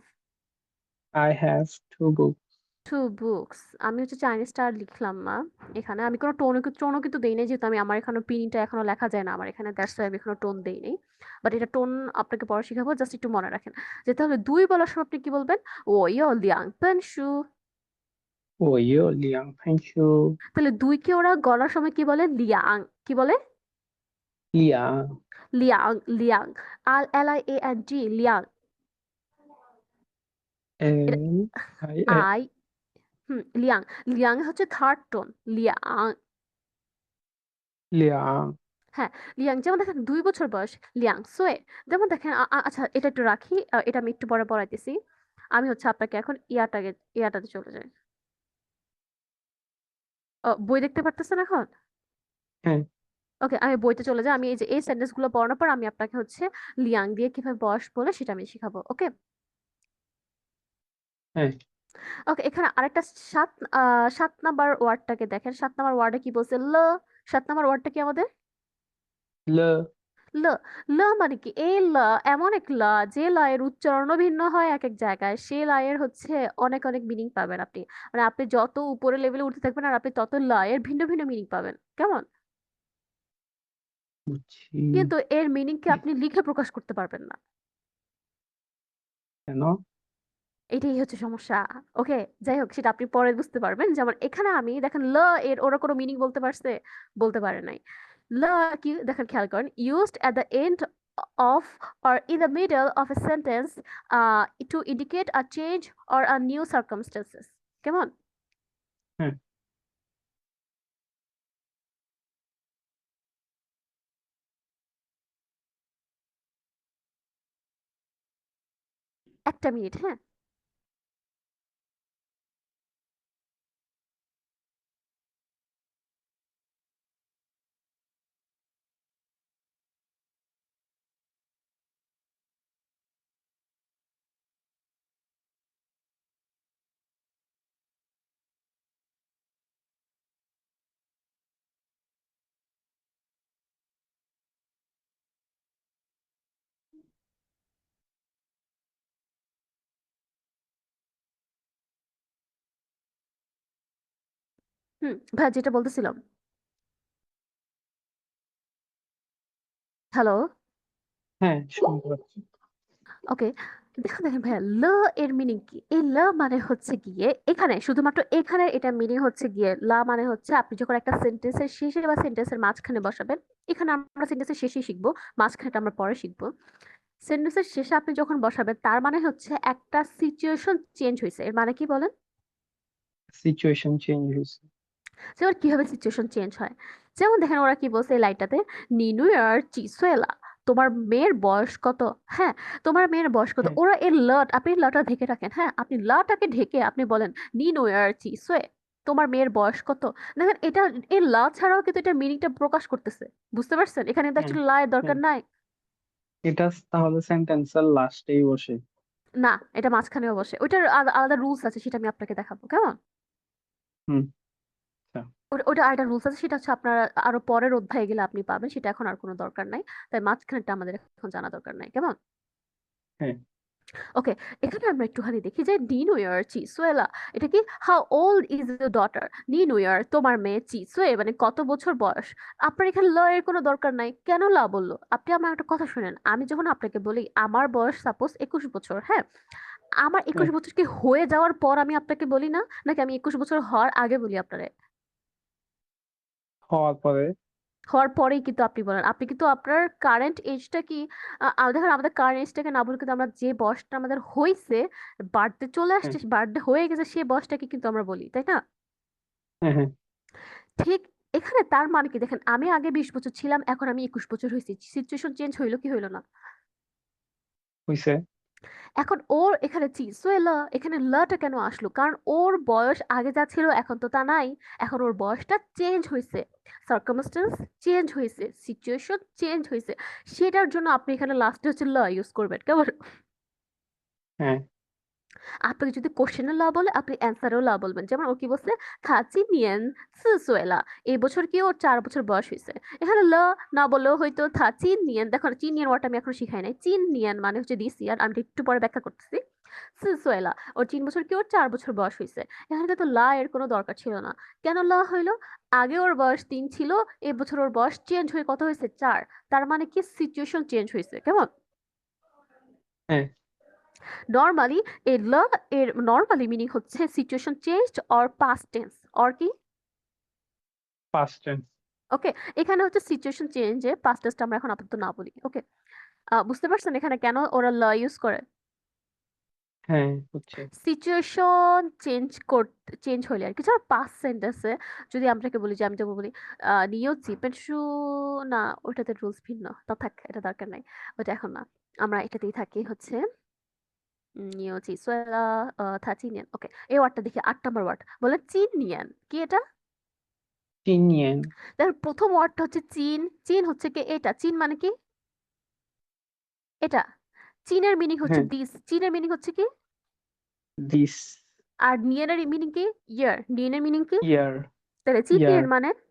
I have 2 books. Two books. আমি হচ্ছে চাইনিজটা আর লিখলাম না এখানে। আমি কোনো টোনও কিন্তু দেই নাই, যেহেতু আমি আমার এখনো পিনটা এখনো লেখা যায় না আমার এখানে, দ্যাটস ওয়াই আমি এখনো টোন দেই নাই। বাট এটা টোন আপনাকে পরে শিখাবো, জাস্ট একটু মনে রাখেন। যে তাহলে দুই বলার সময় আপনি কি বলবেন? ও ইয়ো লিয়াং পেন শু। 我有2本书，তাহলে দুইকে ওরা গলার সময় কি বলে? লিয়াং। কি বলে?两 লিয়াং লিয়াং। আর L I A N G, লিয়াং। এটা L I N আই, লিয়াং। লিয়াং হচ্ছে থার্ড টোন, লিয়াং। 两 হ্যাঁ, লিয়াং। যেমন দেখেন ২ বছর বয়স লিয়াং সুয়ে। যেমন দেখেন আচ্ছা এটা একটু রাখি, এটা আমি একটু পরে পড়াইতেছি। আমি হচ্ছে আপনাকে এখন ইয়াটাতে চলে যাই। বই দেখতে পারতেছেন এখন? হ্যাঁ, ওকে, আমি বইতে চলে যাই। আমি এই যে এই সেন্টেন্স গুলো পড়ানোর পর আমি আপনাকে হচ্ছে লিয়াং দিয়ে কিভাবে বয়স বলে সেটা আমি শিখাবো। ওকে। হ্যাঁ। ওকে, এখানে আরেকটা সাত 7 নাম্বার ওয়ার্ডটাকে দেখেন। 7 নাম্বার ওয়ার্ডে কি বলছে? 7 নাম্বার ওয়ার্ডটা কি আমাদের? ল। ল। ল মানে কি? এই ল এমন এক ল, যে ল এর উচ্চারণও ভিন্ন হয় এক এক জায়গায়। সে ল এর হচ্ছে অনেক অনেক মিনিং পাবেন আপনি। মানে আপনি যত উপরের লেভেলে উঠতে থাকবেন আর আপনি তত ল এর ভিন্ন ভিন্ন মিনিং পাবেন। কেমন? বুঝছি। কিন্তু এর মিনিং কে আপনি লিখে প্রকাশ করতে পারবেন না। কেন? এটাই হচ্ছে সমস্যা। ওকে, যাই হোক, সেটা আপনি পরে বুঝতে পারবেন। যেমন এখানে আমি দেখেন ল এর ওরা কোনো মিনিং বলতে পারছে? বলতে পারে নাই। ল কি দেখেন, খেয়াল করেন, used at the end of or in the middle of a sentence to indicate a change or a new circumstances. কেমন? হ্যাঁ। একটা মিনিট, হ্যাঁ। ভাই যেটা বলতেছিলাম। হ্যালো। হ্যাঁ, শুনতে পাচ্ছি। ওকে, দেখুন দেখেন ভাইয়া, ল এর মিনিং কি? এই ল মানে হচ্ছে গিয়ে এখানে শুধুমাত্র এখানে এটা মিনিং হচ্ছে গিয়ে লা মানে হচ্ছে আপনি যখন একটা সেন্টেন্সের শেষে বা সেন্টেন্সের মাঝখানে বসাবেন। এখানে আমরা সেন্টেন্সের শেষেই শিখবো, মাঝখানেটা আমরা পরে শিখবো। সেন্টেন্সের শেষে আপনি যখন বসাবেন তার মানে হচ্ছে একটা সিচুয়েশন চেঞ্জ হয়েছে। এর মানে কি বলেন? সিচুয়েশন চেঞ্জ হয়েছে। যেমন কিভাবে সিচুয়েশন চেঞ্জ হয়? যেমন দেখেন ওরা কি বলছে এই লাইনটাতে, নিনু আর চিসুয়েলা, তোমার মেয়ের বয়স কত? হ্যাঁ, তোমার মেয়ের বয়স কত? হ্যাঁ, ওরা এর লট, আপনি লটা ঢেকে রাখেন, হ্যাঁ, আপনি লটাকে ঢেকে আপনি বলেন নিনু আর চিসুয়ে, তোমার মেয়ের বয়স কত? দেখেন এটা এই ল ছাড়াও কিন্তু এটা মিনিংটা প্রকাশ করতেছে। বুঝতে পারছেন? এখানে কিন্তু হ্যাঁ, অ্যাকচুয়ালি লা এর দরকার হ্যাঁ। নাই। এটা তাহলে সেন্টেন্সের লাস্টেই বসে। না, এটা মাঝখানেও বসে। ওইটার আলাদা রুলস আছে, সেটা আমি আপনাকে দেখাবো। কেমন? হুম। আচ্ছা। ওটা আরেকটা রুলস আছে, সেটা হচ্ছে আপনার আরো পরের অধ্যায়ে গেলে আপনি পাবেন। সেটা এখন আর কোনো দরকার নাই। তাই মাঝখানেরটা আমাদের এখন জানা দরকার নাই। কেমন? হ্যাঁ। ওকে, এখানে আমরা একটুখানি দেখি যে নিনুয়ার চিসুয়েলা, এটা কি? How old is your daughter? নিনুয়ার, তোমার মেয়ে চিসুয়ে মানে কত বছর বয়স? আপনার এখানে ল এর কোনো দরকার নাই। কেন লা বললো? আপনি আমার একটা কথা শুনেন, আমি যখন আপনাকে বলি আমার বয়স সাপোজ 21 বছর, হ্যাঁ, আমার হ্যাঁ। 21 বছর কি হয়ে যাওয়ার পর আমি আপনাকে বলি না, নাকি আমি 21 বছর হওয়ার আগে বলি আপনারে? হওয়ার পরে। হওয়ার পরেই কিন্তু আপনি বলেন। আপনি কিন্তু আপনার কারেন্ট এজটা কি, দেখেন আমাদের কারেন্ট এজটাকে না বলে কিন্তু আমরা যে বয়সটা আমাদের হয়েছে, বার্থডে চলে হ্যাঁ, আসছে, বার্থডে হয়ে গেছে, সেই বয়সটাকে কিন্তু আমরা বলি, তাই না? হ্যাঁ, হ্যাঁ। ঠিক। এখানে তার মানে কি দেখেন, আমি আগে 20 বছর ছিলাম, এখন আমি 21 বছর হয়েছি। সিচুয়েশন চেঞ্জ হইলো কি হইলো না? হইছে। এখন ওর এখানে চিসুয়েলা, এখানে লাটা কেন আসলো? কারণ ওর বয়স আগে যা ছিল এখন তো তা নাই। এখন ওর বয়সটা চেঞ্জ হয়েছে, সার্কামস্টেন্স চেঞ্জ হয়েছে, সিচুয়েশন চেঞ্জ হয়েছে। সেটার জন্য আপনি এখানে লাস্টে হচ্ছে ল ইউজ করবেন। কেমন? হ্যাঁ। আপনাকে যদি কোশ্চেনের লা বলে আপনি অ্যান্সারেও লা বলবেন। যেমন ও কি বলছে, থাচি নিয়েন সুসুয়েলা, এই বছর কি ওর 4 বছর বয়স হয়েছে। এখানে ল না বললেও হয়তো থাচি নিয়েন। দেখো চিন নিয়েন ওয়ার্ডটা আমি এখন শিখাই নাই। চিন নিয়েন মানে হচ্ছে দিস ইয়ার, আমি একটু পরে ব্যাখ্যা করতেছি। সুসুয়েলা, ওর 3 বছর কি ওর 4 বছর বয়স হয়েছে। এখানে কিন্তু লা এর কোনো দরকার ছিল না। কেন লা হইলো? আগে ওর বয়স 3 ছিল, এই বছর ওর বয়স চেঞ্জ হয়ে কত হয়েছে? 4। তার মানে কি সিচুয়েশন চেঞ্জ হয়েছে। কেমন? হ্যাঁ। নর্মালি এর ল এর নর্মালি মিনিং হচ্ছে situation changed or past tense or কি। Past tense. ওকে, এখানে হচ্ছে সিচুয়েশন চেঞ্জে পাস্ট টেন্সটা আমরা এখন আপাতত না বলি। ওকে, বুঝতে পারছেন এখানে কেন ওরা ল ইউজ করে? হ্যাঁ, হচ্ছে। সিচুয়েশন চেঞ্জ হইলে আর কিছু পাস্ট সেন্টেন্সে যদি আপনাকে বলি, যে আমি তো বলি নিও চিপেন শু, না ওটাতে রুলস ভিন্ন, তা থাক, এটা দরকার নাই। ওটা এখন না, আমরা এটাতেই থাকি হচ্ছে। নিও জি সোয়েলা থা চিনিয়ান। ওকে, এই ওয়ার্ডটা দেখি ৮ নাম্বার ওয়ার্ড। বলে চিনিয়ান। কি এটা? চিনিয়েন, দেখো প্রথম ওয়ার্ডটা হচ্ছে চীন। চীন হচ্ছে কি এটা? চীন মানে কি? এটা। চীনের মিনিং হচ্ছে হ্যাঁ, দিস। চীনের মিনিং হচ্ছে কি? দিস আর নিয়েনের মিনিং কি? ইয়ার। নিয়েনের মিনিং কি? ইয়ার, তাহলে ইয়ার।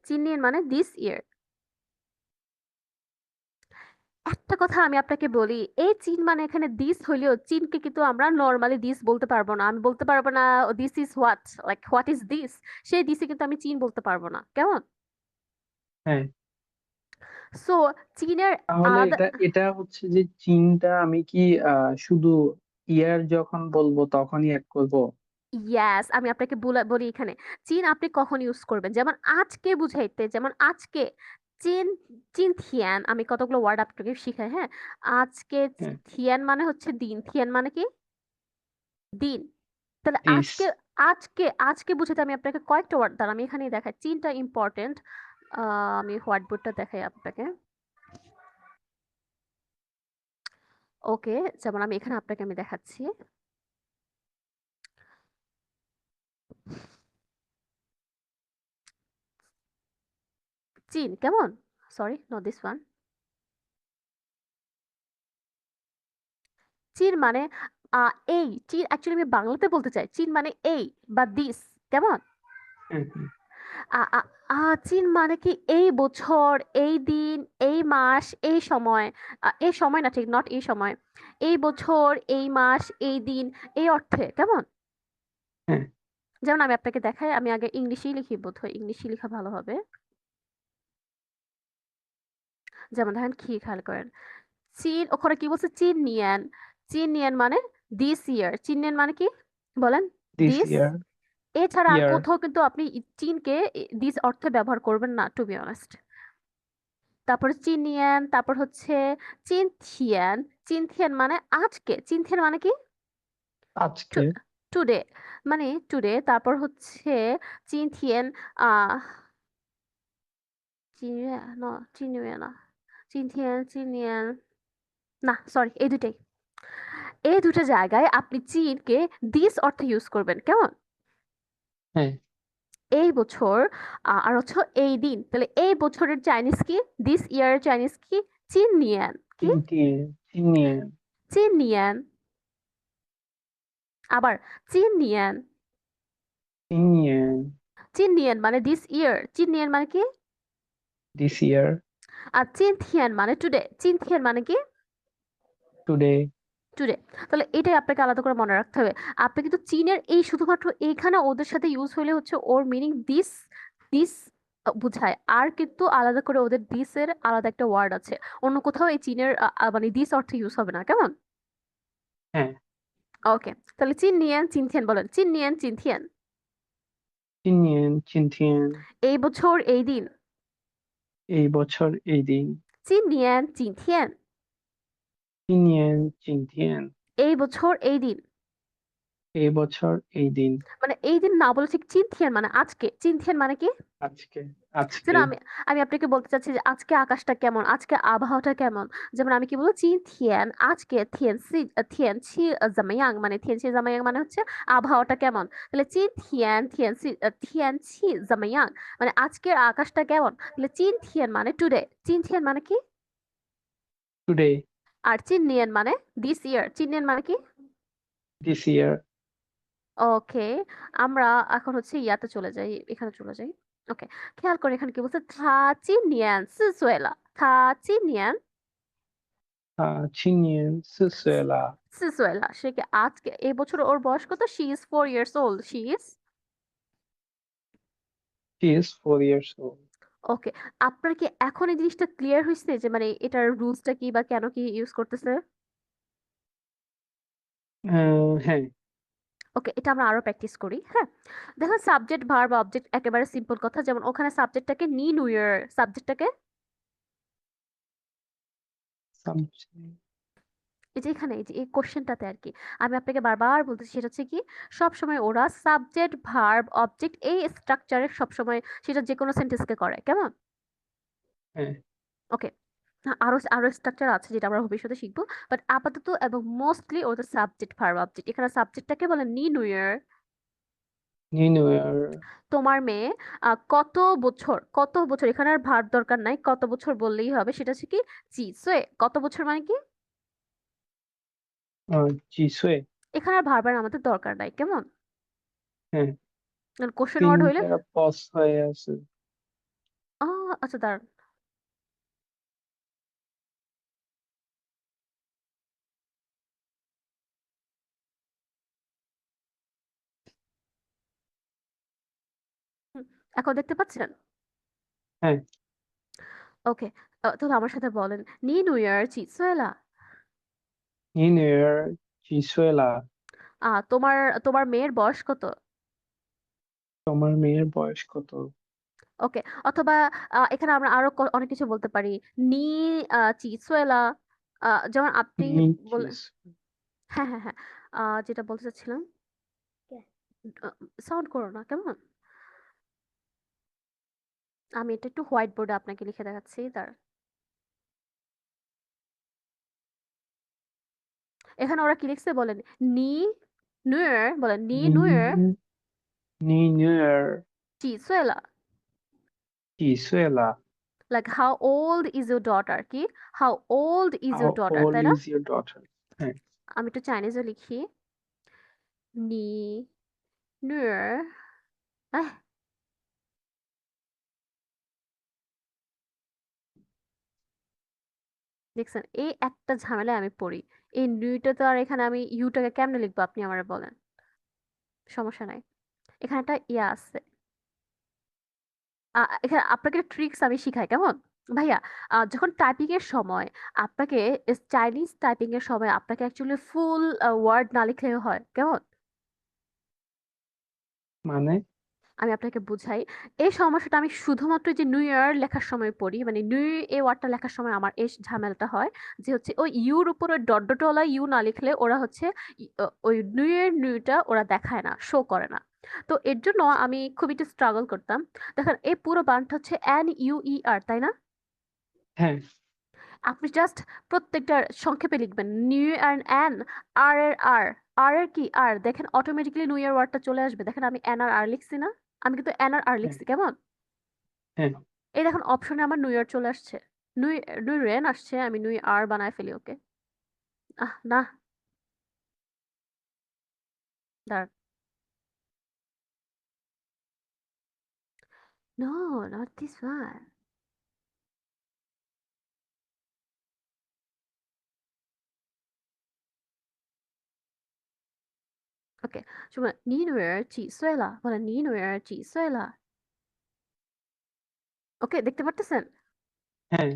চীন নিয়েন মানে দিস ইয়ার। একটা কথা আমি আপনাকে বলি, এই চীন মানে এখানে দিস হইলেও চীনকে কিন্তু আমরা নর্মালি দিস বলতে পারবো না। আমি বলতে পারবো না this is what, like what is this. সেই দিসে কিন্তু আমি চীন বলতে পারবো না, কেমন? হ্যাঁ, সো চীনের তাহলে আলাদা। এটা হচ্ছে যে চীনটা আমি কি শুধু ইয়ার যখন বলবো তখনই অ্যাড করব? ইয়াস, আমি আপনাকে বলি এখানে চীন আপনি কখন ইউজ করবেন, যেমন আজকে বুঝাইতে, যেমন আজকে চীন। চীন থিয়ান, আমি কতগুলো ওয়ার্ড আপনাকে শিখাই, হ্যাঁ। আজকে হ্যাঁ, থিয়ান মানে হচ্ছে দিন, থিয়ান মানে কি? দিন। তাহলে দিস। আজকে, আজকে বুঝাতে আমি আপনাকে কয়েকটা ওয়ার্ড দ্বারা আমি এখানেই দেখাই, চীনটা ইম্পর্টেন্ট। আমি হোয়াইট বোর্ডটা দেখাই আপনাকে। ওকে, যেমন আমি এখানে আপনাকে আমি দেখাচ্ছি চীন, কেমন? Sorry, not this one. চীন মানে এই চীন অ্যাকচুয়ালি আমি বাংলাতে বলতে চাই, চীন মানে এই বা দিস, কেমন? হ্যাঁ, হ্যাঁ, আ আ আ চীন মানে কি এই বছর, এই দিন, এই মাস, এই সময়। এই সময় না, ঠিক নট এই সময়। এই বছর, এই মাস, এই দিন, এই অর্থে, কেমন? হ্যাঁ। যেমন আমি আপনাকে দেখাই, আমি আগে ইংলিশেই লিখি, বোধহয় ইংলিশে লেখা ভালো হবে। যেমন দেখেন, খেয়াল করেন, চীন ওখানে কি বলছে? চীন নিয়ান। চীন নিয়ান মানে দিস ইয়ার। চীন নিয়ান মানে কি? বলেন। This this. ইয়ার, এছাড়া আর ইয়ার। কোথাও কিন্তু আপনি চীনকে দিস অর্থে ব্যবহার করবেন না, টু বি অনেস্ট। তারপর চিনিয়ান, তারপর হচ্ছে চিনথিয়ান। চিনথিয়ান মানে আজকে। চিনথিয়ান মানে কি? আজকে। টুডে, মানে টুডে। তারপর হচ্ছে চিনথিয়ান। আহ চিনিয়া না, চিনিয়া না, চিনথিয়ান, চিনিয়ান, না সরি, এই দুটাই। এই দুটো জায়গায় আপনি চীনকে দিস অর্থে ইউজ করবেন, কেমন? হ্যাঁ, এই বছর আর হচ্ছে এই দিন। তাহলে এই বছরের চাইনিজ কি? দিস ইয়ার চাইনিজ কি? চিনিয়ান। কি? চিনতিয়ে, চিনিয়ে, চিনিয়ান। আবার চিনিয়ান। চিনিয়ে। চিনিয়ান মানে দিস ইয়ার। চিনিয়ান মানে কি? দিস ইয়ার, আর চিনথিয়ান মানে টুডে। চিনথিয়ান মানে কি? টুডে। টুডে। তাহলে এটাই আপনাকে আলাদা করে মনে রাখতে হবে। আপনি কিন্তু চীনের এই শুধুমাত্র এইখানে ওদের সাথে ইউজ হলে হচ্ছে ওর মিনিং দিস, দিস বুঝায়। আর কিন্তু আলাদা করে ওদের দিস এর আলাদা একটা ওয়ার্ড আছে। অন্য কোথাও এই চীনের মানে দিস অর্থে ইউজ হবে না, কেমন? হ্যাঁ, ওকে, তাহলে চিনিয়ান চিনথিয়ান বলেন। চিনিয়ান চিনথিয়ান। চিনিয়েন, চিনথিয়েন। এই বছর এই দিন। এই বছর এই দিন। চিনিয়ান চিনথিয়ান। চিনিয়েন, চিনথিয়েন। এই বছর এই দিন। এই বছর এই দিন। মানে এই দিন না বলে ঠিক চিনথিয়ান মানে আজকে। চিনথিয়ান মানে কি? আজকে, যেন আজকে। আমি আমি আপনাকে বলতে চাচ্ছি যে আজকে আকাশটা কেমন, আজকে আবহাওয়াটা কেমন। যেমন আমি কি বলবো? চিনথিয়ান আজকে থিয়ান ছি জামায়াং, মানে থিয়ান ছি জামায়াং মানে হচ্ছে আবহাওয়াটা কেমন। তাহলে থিয়ান ছি জামায়াং মানে আজকের আকাশটা কেমন। তাহলে চিনথিয়ান মানে টুডে। চিনথিয়ান মানে কি? টুডে। আর চিনিয়ান মানে দিস ইয়ার। চিনিয়ান মানে কি? দিস ইয়ার। ওকে, আমরা এখন হচ্ছে ইয়াতে চলে যাই, এখানে চলে যাই। ওকে, খেয়াল করে এখানে কি বলছে? থা চিনিয়ান সিসুয়েলা। থা চিনিয়ান চিনিয়েন, সুসুয়েলা। সিসুয়েলা। সে কি আজকে, এই বছর ওর বয়স কত? She is 4 years old. She is. She is 4 years old. ওকে, আপনার কি এখন এই জিনিসটা ক্লিয়ার হয়েছে যে মানে এটার রুলসটা কি বা কেন কি ইউজ করতেছে? হ্যাঁ। ওকে, এটা আমরা আরো প্র্যাকটিস করি, হ্যাঁ। দেখো সাবজেক্ট ভার্ব অবজেক্ট একেবারে সিম্পল কথা, যেমন ওখানে সাবজেক্টটাকে নি নিউ ইয়ার, সাবজেক্টটাকে Subject. এই যে এখানে এই যে এই কোশ্চেনটাতে আর কি আমি আপনাকে বারবার বলতেছি, সেটা হচ্ছে কি সব সময় ওরা সাবজেক্ট ভার্ব অবজেক্ট এই স্ট্রাকচারে সব সময় সেটা যে কোনো সেন্টেন্সকে করে, কেমন? হ্যাঁ, ওকে, আরো আরো স্ট্রাকচার আছে যেটা আমরা ভবিষ্যতে শিখবো, বাট আপাতত এবং মোস্টলি ওদের সাবজেক্ট ভার্ব অবজেক্ট। এখানে সাবজেক্টটাকে বলে নি নিউ ইয়ার। নিউ ইয়ার। তোমার মেয়ে কত বছর, কত বছর, এখানে আর ভার্ব দরকার নাই, কত বছর বললেই হবে। সেটা হচ্ছে কি জি সোয়ে, কত বছর মানে কি, জিসুয়ে। এখানে আর ভার্বের আমাদের দরকার নাই, কেমন? হ্যাঁ, কোশ্চেন ওয়ার্ড হইলে তিনটা পজ হয়ে আছে। আচ্ছা দাঁড়ান। হুম, এখন দেখতে পাচ্ছেন? হ্যাঁ, ওকে, তাহলে আমার সাথে বলেন নি নিউ ইয়ার জি সোয়েলা। New year জিসুয়েলা। তোমার তোমার মেয়ের বয়স কত? তোমার মেয়ের বয়স কত? ওকে, অথবা এখানে আমরা আরো অনেক কিছু বলতে পারি। নি চিসুয়েলা, যেমন আপনি নি বললেন। জিস হ্যাঁ হ্যাঁ হ্যাঁ, যেটা বলতে চাচ্ছিলাম, সাউন্ড করো না কেমন। আমি এটা একটু হোয়াইট বোর্ডে আপনাকে লিখে দেখাচ্ছি তার। এখানে ওরা কি লিখছে বলেন, নি নুয়ার, বলেন নি নি নুয়ার নি নিউ ইয়ার চিসুয়েলা। জিসুয়েলা। Like how old is your daughter, কি how old is how your daughter, old তাই না? Is your daughter? হ্যাঁ। আমি একটু চাইনিজও লিখি, নি নুয়ার, দেখছেন এই একটা ঝামেলায় আমি পড়ি। এই নিউটা তো, আর এখানে আমি ইউটাকে কেমনে লিখবো আপনি আমারে বলেন। সমস্যা নাই, এখানে একটা ইয়া আছে। এখানে আপনাকে ট্রিক্স আমি শিখাই, কেমন ভাইয়া? যখন টাইপিং এর সময় আপনাকে, চাইনিজ টাইপিং এর সময় আপনাকে অ্যাকচুয়ালি ফুল ওয়ার্ড না লিখলেও হয়, কেমন? মানে? আমি আপনাকে বুঝাই। এই সমস্যাটা আমি শুধুমাত্র যে নিউ ইয়ার লেখার সময় পড়ি, মানে নিউ এই ওয়ার্ডটা লেখার সময় আমার এই ঝামেলাটা হয়, যে হচ্ছে ওই ইউর উপর ওই ডট ডটওয়ালা ইউ না লিখলে ওরা হচ্ছে ওই নিউ ইয়ার নিউটা ওরা দেখায় না, শো করে না। তো এর জন্য আমি খুব একটু স্ট্রাগল করতাম। দেখেন এই পুরো বানানটা হচ্ছে এন ইউ ই আর, তাই না? হ্যাঁ, আপনি জাস্ট প্রত্যেকটার সংক্ষেপে লিখবেন নিউ অ্যান্ড অ্যান, আর এর আর, আর এর কি আর, দেখেন অটোমেটিক্যালি নিউ ইয়ার ওয়ার্ডটা চলে আসবে। দেখেন আমি এন আর আর লিখছি না, আমি কিন্তু এন আর আর হ্যাঁ, লিখছি, কেমন? হ্যাঁ। এই দেখুন অপশনে আমার নিউ ইয়ার চলে আসছে, নুই নুই রেন আসছে, আমি নুই আর বানায় ফেলি, ওকে। না, দাঁড়ান। No, not this one. Okay, শুনুন,你女儿几岁了বলেন你女儿几岁了। ওকে, দেখতে পারতেছেন? হ্যাঁ,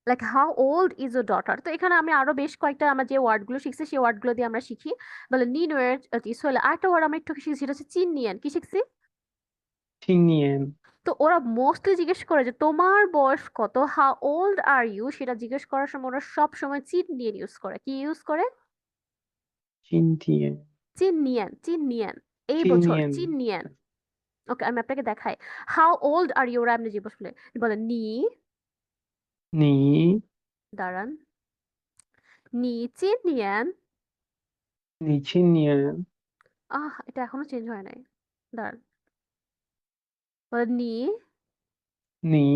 like how old is your daughter. তো এখানে আমি আরো বেশ কয়েকটা আমরা যে ওয়ার্ডগুলো শিখছি সেই ওয়ার্ডগুলো দিয়ে আমরা শিখি। বলে নি নুয়ের ইসলে আরেকটা ওয়ার্ড আমরা একটু শিখছি, সেটা হচ্ছে চিন নিয়েন, কি শিখছি? চিনিয়েন। তো ওরা মোস্টলি জিজ্ঞেস করে যে তোমার বয়স কত, হাউ ওল্ড আর ইউ, সেটা জিজ্ঞেস করার সময় ওরা সব সময় চিন নিয়েন ইউজ করে। কি ইউজ করে? চিনতিয়েন। চিন নিয়েন, চিন নিয়েন, এই বছর চিনিয়েন। চিন নিয়েন। ওকে, আমি আপনাকে দেখাই। হাউ ওল্ড আর ইউ, ওরা এমনি জিজ্ঞেস বলে, বলে নি, নি দাঁড়ান, নি চিন নিয়েন। নিচিনিয়েন। এটা এখনো চেঞ্জ হয় নাই, দাঁড়ান, বলে নি, নি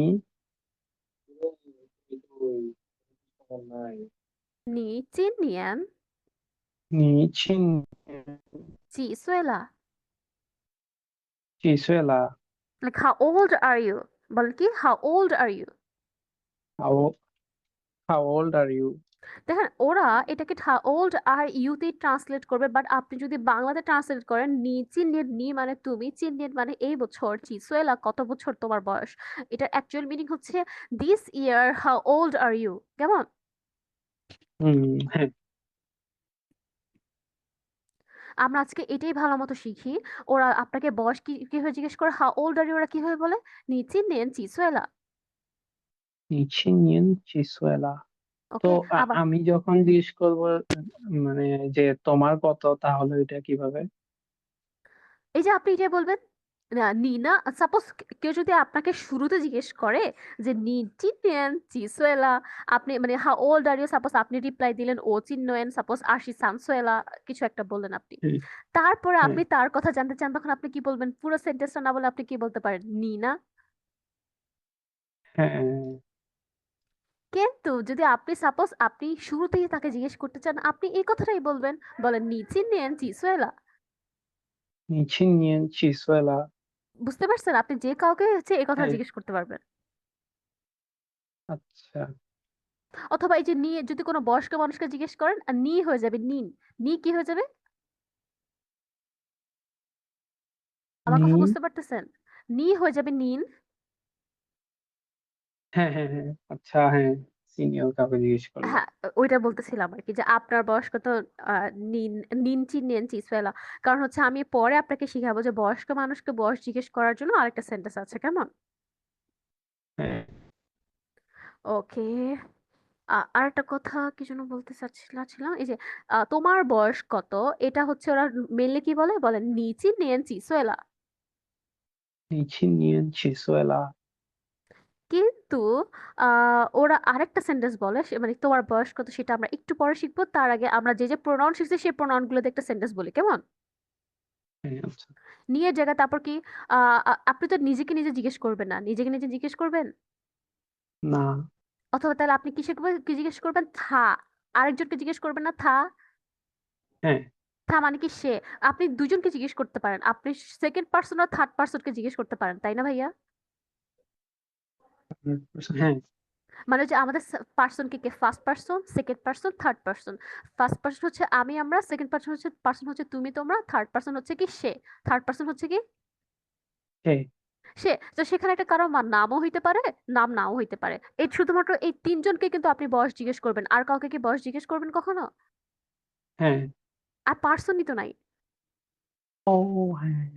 你今年নিচিন几岁了 চিসুয়েলা। like how old are you, বলেন কি how old are you। How how old are you? দেখেন ওরা এটাকে how old are you তে ট্রান্সলেট করবে, বাট আপনি যদি বাংলাতে ট্রান্সলেট করেন, নি চিননিয়েন, নি মানে তুমি, চিননিয়েন মানে এই বছর, চিসুয়েলা কত বছর তোমার বয়স, এটার অ্যাকচুয়াল মিনিং হচ্ছে this year how old are you, কেমন? হ্যাঁ। আমরা আজকে এটাই ভালো মতো শিখি। ওরা আপনাকে বয়স কি কিভাবে জিজ্ঞেস করে, how old are you, ওরা কিভাবে বলে, নি চিননিয়েন চিসুয়েলা। নিচিনিয়েন চিসুয়েলা। তো ওকে, আবার আমি যখন জিজ্ঞেস করবো মানে যে তোমার কত, তাহলে এটা কিভাবে? এই যে আপনি এটাই বলবেন, না নিনা, সাপোজ কেউ যদি আপনাকে শুরুতে জিজ্ঞেস করে যে নি চিনেন চিসুয়েলা, আপনি মানে how old are you, suppose আপনি রিপ্লাই দিলেন ও চিনোয়েন, সাপোজ আশি সানসুয়েলা, কিছু একটা বললেন আপনি, হ্যাঁ তারপরে হ্যাঁ আপনি তার কথা জানতে চান, তখন আপনি কি বলবেন? পুরো সেন্টেন্সটা না বলে আপনি কি বলতে পারেন? নিনা। হ্যাঁ। কিন্তু যদি আপনি সাপোজ আপনি শুরুতেই তাকে জিজ্ঞেস করতে চান, আপনি এই কথাটাই বলবেন, বলেন নি চিনেন চিসুয়েলা। 你今年几岁了？বুঝতে পারছেন? আপনি যে কাউকে হচ্ছে এই কথা হ্যাঁ। জিজ্ঞেস করতে পারবেন। আচ্ছা। অথবা এই যে নি, যদি কোনো বয়স্ক মানুষকে জিজ্ঞেস করেন আর নি হয়ে যাবে নিন। নি কি হয়ে যাবে? আমার নি। কথা বুঝতে পারতেছেন? নি হয়ে যাবে নিন। হ্যাঁ হ্যাঁ হ্যাঁ, আচ্ছা হ্যাঁ, সিনিয়র কাউকে জিজ্ঞেস করলে। হ্যাঁ, ওইটা বলতেছিলাম আরকি যে আপনার বয়স কত, নিন, নিনচি নেনচি সোয়েলা। কারণ হচ্ছে আমি পরে আপনাকে শিখাবো যে বয়স্ক মানুষকে বয়স জিজ্ঞেস করার জন্য আরেকটা সেন্টেন্স আছে, কেমন? হ্যাঁ। ওকে। আরেকটা কথা কি যেন বলতে চাচ্ছিলাম, এই যে তোমার বয়স কত, এটা হচ্ছে ওরা মেনলি কি বলে, বলে নিচি নেনচি সোয়েলা। 你今年几岁了？কিন্তু ওরা আরেকটা সেন্টেন্স বলে, মানে তোমার বয়স কত সেটা আমরা একটু পরে শিখবো, তার আগে আমরা যে যে প্রোনাউন শিখছি সেই প্রোনাউন গুলোতে একটা সেন্টেন্স বলি, কেমন? হ্যাঁ আচ্ছা। নিয়ে জায়গা, তারপর কি আপনি তো নিজেকে নিজে জিজ্ঞেস করবেন না, নিজেকে নিজে জিজ্ঞেস করবেন? না। অথবা তাহলে আপনি কিসে কি জিজ্ঞেস করবেন? থা। আরেকজনকে জিজ্ঞেস করবেন না থা। হ্যাঁ। থা মানে কি সে। আপনি দুজনকে জিজ্ঞেস করতে পারেন, আপনি সেকেন্ড পার্সন আর থার্ড পার্সনকে জিজ্ঞেস করতে পারেন, তাই না ভাইয়া? 100%, হ্যাঁ। মানে যে আমাদের পার্সনকে কে, first person, second person, third person. First person হচ্ছে আমি আমরা, সেকেন্ড পার্সন হচ্ছে তুমি তোমরা, থার্ড পার্সন হচ্ছে কি সে। থার্ড পার্সন হচ্ছে কি হ্যাঁ। সে। তো সেখানে একটা কারো নামও হইতে পারে, নাম নাও হইতে পারে। এই শুধুমাত্র এই তিনজনকে কিন্তু আপনি বয়স জিজ্ঞেস করবেন, আর কাউকে কি বয়স জিজ্ঞেস করবেন কখনো? হ্যাঁ। আর পার্সনই তো নাই। ও হ্যাঁ।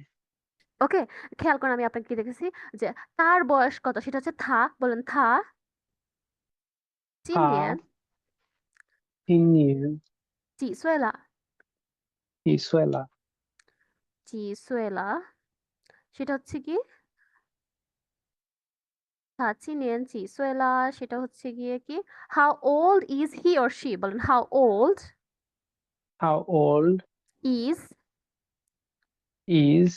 ওকে, খেয়াল করেন আমি আপনাকে কি দেখেছি, যে তার বয়স কত, সেটা হচ্ছে থা, বলেন থা 今他年今年几岁了？几岁了？几岁了？সেটা হচ্ছে কি হ্যাঁ, 今年几岁了? সেটা হচ্ছে গিয়ে কি how old is he or she, বলেন how old How old is is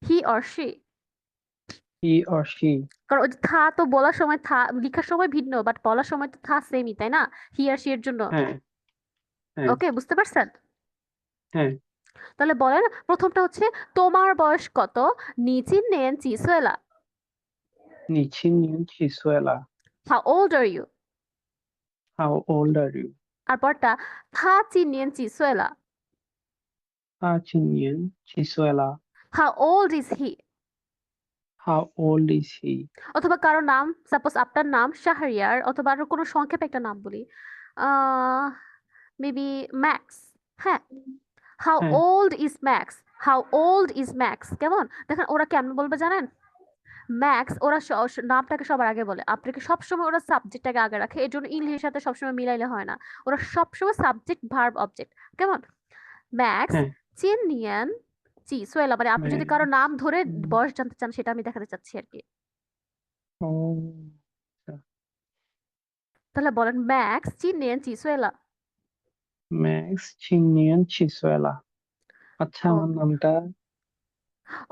he or she? he or she? কারণ ওই যে থা তো বলার সময়, থা লিখার সময় ভিন্ন, বাট বলার সময় তো থা সেমই, তাই না? হি আর শি এর জন্য। হ্যাঁ হ্যাঁ ওকে, বুঝতে পারছেন? হ্যাঁ। তাহলে বলেন, প্রথমটা হচ্ছে তোমার বয়স কত? 你今年几岁了? 你今年几岁了 how old are you?？How old are you？আর paratha 他今年几岁了? 他今年几岁了 how old is he? ？How old is he？অথবা কারো নাম, সাপোজ আপনার নাম শাহরিয়ার, অথবা আরো কোনো সংক্ষেপে একটা নাম বলি, আহ মেবি ম্যাক্স। হ্যাঁ, হাউ হ্যাঁ old is max, how old is max, কেমন দেখেন ওরা কেমন বলবে জানেন? ম্যাক্স ওরা নামটাকে সবার আগে বলে, আপনাকে সবসময় ওরা সাবজেক্টটাকে আগে রাখে, এর জন্য ইংলিশের সাথে সবসময় মিলাইলে হয় না। ওরা সবসময় সাবজেক্ট ভার্ব অবজেক্ট, কেমন? ম্যাক্স হ্যাঁ। চিন নিয়েন জি সোয়েলা, মানে আপনি যদি কারো নাম ধরে বয়স জানতে চান, সেটা আমি দেখাতে চাচ্ছি আর কি। ও আচ্ছা। তাহলে বলেন ম্যাক্স চিন নিয়েন জি সোয়েলা। Max 今年几岁了？আচ্ছা ও, আমার নামটা।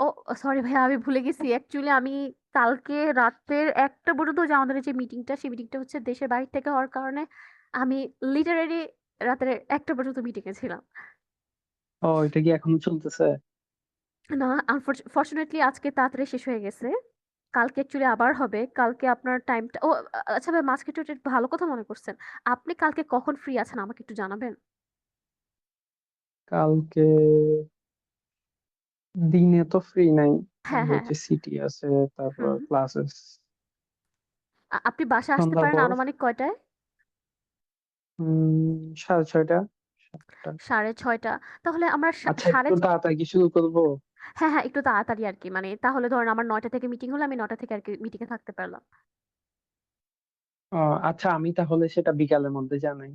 ও, সরি ভাইয়া, আমি ভুলে গেছি অ্যাকচুয়ালি। আমি কালকে রাতের 1টা পর্যন্ত যে আমাদের যে মিটিংটা, সেই মিটিংটা হচ্ছে দেশের বাইরে থেকে হওয়ার কারণে আমি লিটারেলি রাতের 1টা পর্যন্ত মিটিং এ ছিলাম। ও, এটা কি এখনো চলতেছে? না, ফরচুনেটলি আজকে তাড়াতাড়ি শেষ হয়ে গেছে। কালকে অ্যাকচুয়ালি আবার হবে। কালকে আপনার টাইমটা, ও আচ্ছা ভাই, মাঝখানে একটু একটা ভালো কথা মনে করছেন। আপনি কালকে কখন ফ্রি আছেন আমাকে একটু জানাবেন? কালকে দিনে তো ফ্রি নাই। হ্যাঁ, আমাদের হ্যাঁ, যে হ্যাঁ। সিটি আছে, তারপর হুম। ক্লাসেস। আপনি বাসায় আসতে সন্ধ্যার পারেন পর আনুমানিক কয়টায়? 6:30 7টা। 6:30। তাহলে আমরা আচ্ছা, সাড়ে, একটু তাড়াতাড়ি কি শুরু করবো? হ্যাঁ, হ্যাঁ, একটু তাড়াতাড়ি আরকি। মানে তাহলে ধরেন আমার ৯টা থেকে মিটিং হলে আমি ৯টা থেকে আরকি মিটিং এ থাকতে পারলাম। আচ্ছা, আমি তাহলে সেটা বিকালের মধ্যে জানাই।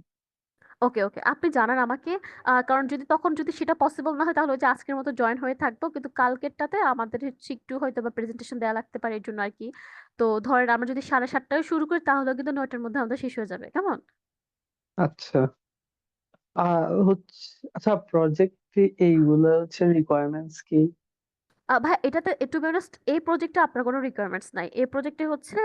ওকে, ওকে। আপনি জানান আমাকে। কারণ তখন যদি সেটা পসিবল না হয় তাহলে ওই যে আজকের মতো জয়েন হয়ে থাকবো। কিন্তু কালকেরটাতে আমাদের হচ্ছে একটু হয়তোবা প্রেজেন্টেশন দেয়া লাগতে পারে এজন্য আরকি। তো ধরেন আমরা যদি 7:30 টায় শুরু করি তাহলেও কিন্তু 9 টার মধ্যে আমাদের শেষ হয়ে যাবে। কেমন? আচ্ছা। হচ্ছে, আচ্ছা প্রজেক্ট এইগুলা হচ্ছে রিকোয়ারমেন্টস কি? ভাই এটাতে টু বি অনেস্ট এই প্রজেক্টে আপনার কোনো রিকোয়ারমেন্টস নাই। এই প্রজেক্টে হচ্ছে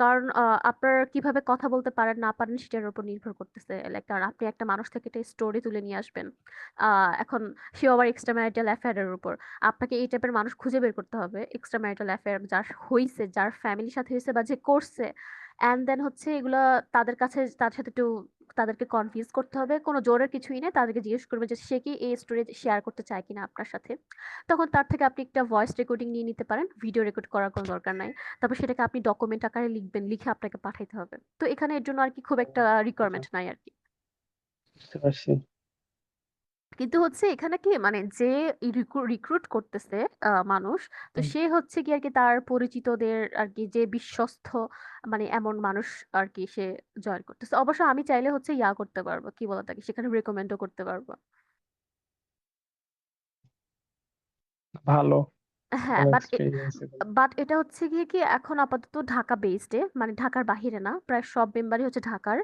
কারণ আপনার কিভাবে কথা বলতে পারেন না পারেন সেটার উপর নির্ভর করতেছে। লাইক কারণ আপনি একটা মানুষ থেকে একটা স্টোরি তুলে নিয়ে আসবেন। এখন সেও আবার এক্সট্রা ম্যারিটাল অ্যাফেয়ার এর উপর। আপনাকে এই টাইপের মানুষ খুঁজে বের করতে হবে। এক্সট্রা ম্যারিটাল অ্যাফেয়ার যার হইছে, যার ফ্যামিলির সাথে হইছে বা যে করছে। অ্যান্ড দেন হচ্ছে এগুলা তাদের কাছে তার সাথে একটু তাদেরকে কনভিন্স করতে হবে। কোনো জোরের কিছুই নেই। তাদেরকে জিজ্ঞেস করবে যে সে কি এই স্টোরি শেয়ার করতে চায় কিনা আপনার সাথে। তখন তার থেকে আপনি একটা ভয়েস রেকর্ডিং নিয়ে নিতে পারেন। ভিডিও রেকর্ড করার কোনো দরকার নাই। তারপর সেটাকে আপনি ডকুমেন্ট আকারে লিখবেন, লিখে আপনাকে পাঠাইতে হবে। তো এখানে এর জন্য আরকি খুব একটা আচ্ছা, রিকোয়ারমেন্ট নাই আরকি। বুঝতে পারছি। কিন্তু হচ্ছে এখানে কি মানে যে রিক্রুট করতেছে মানুষ, তো হুম। সে হচ্ছে গিয়ে আরকি তার পরিচিতদের আরকি যে বিশ্বস্ত মানে এমন মানুষ আরকি সে জয়েন করতেছে। অবশ্য আমি চাইলে হচ্ছে করতে পারবো। কি বলে তাকে? সেখানে রেকমেন্ডও করতে পারবো। ভালো, হ্যাঁ, ভালো এক্সপেরিয়েন্স এগুলো। বাট এটা হচ্ছে গিয়ে কি এখন আপাতত ঢাকা বেসড এ মানে ঢাকার বাহিরে না। প্রায় সব মেম্বারই হচ্ছে ঢাকার।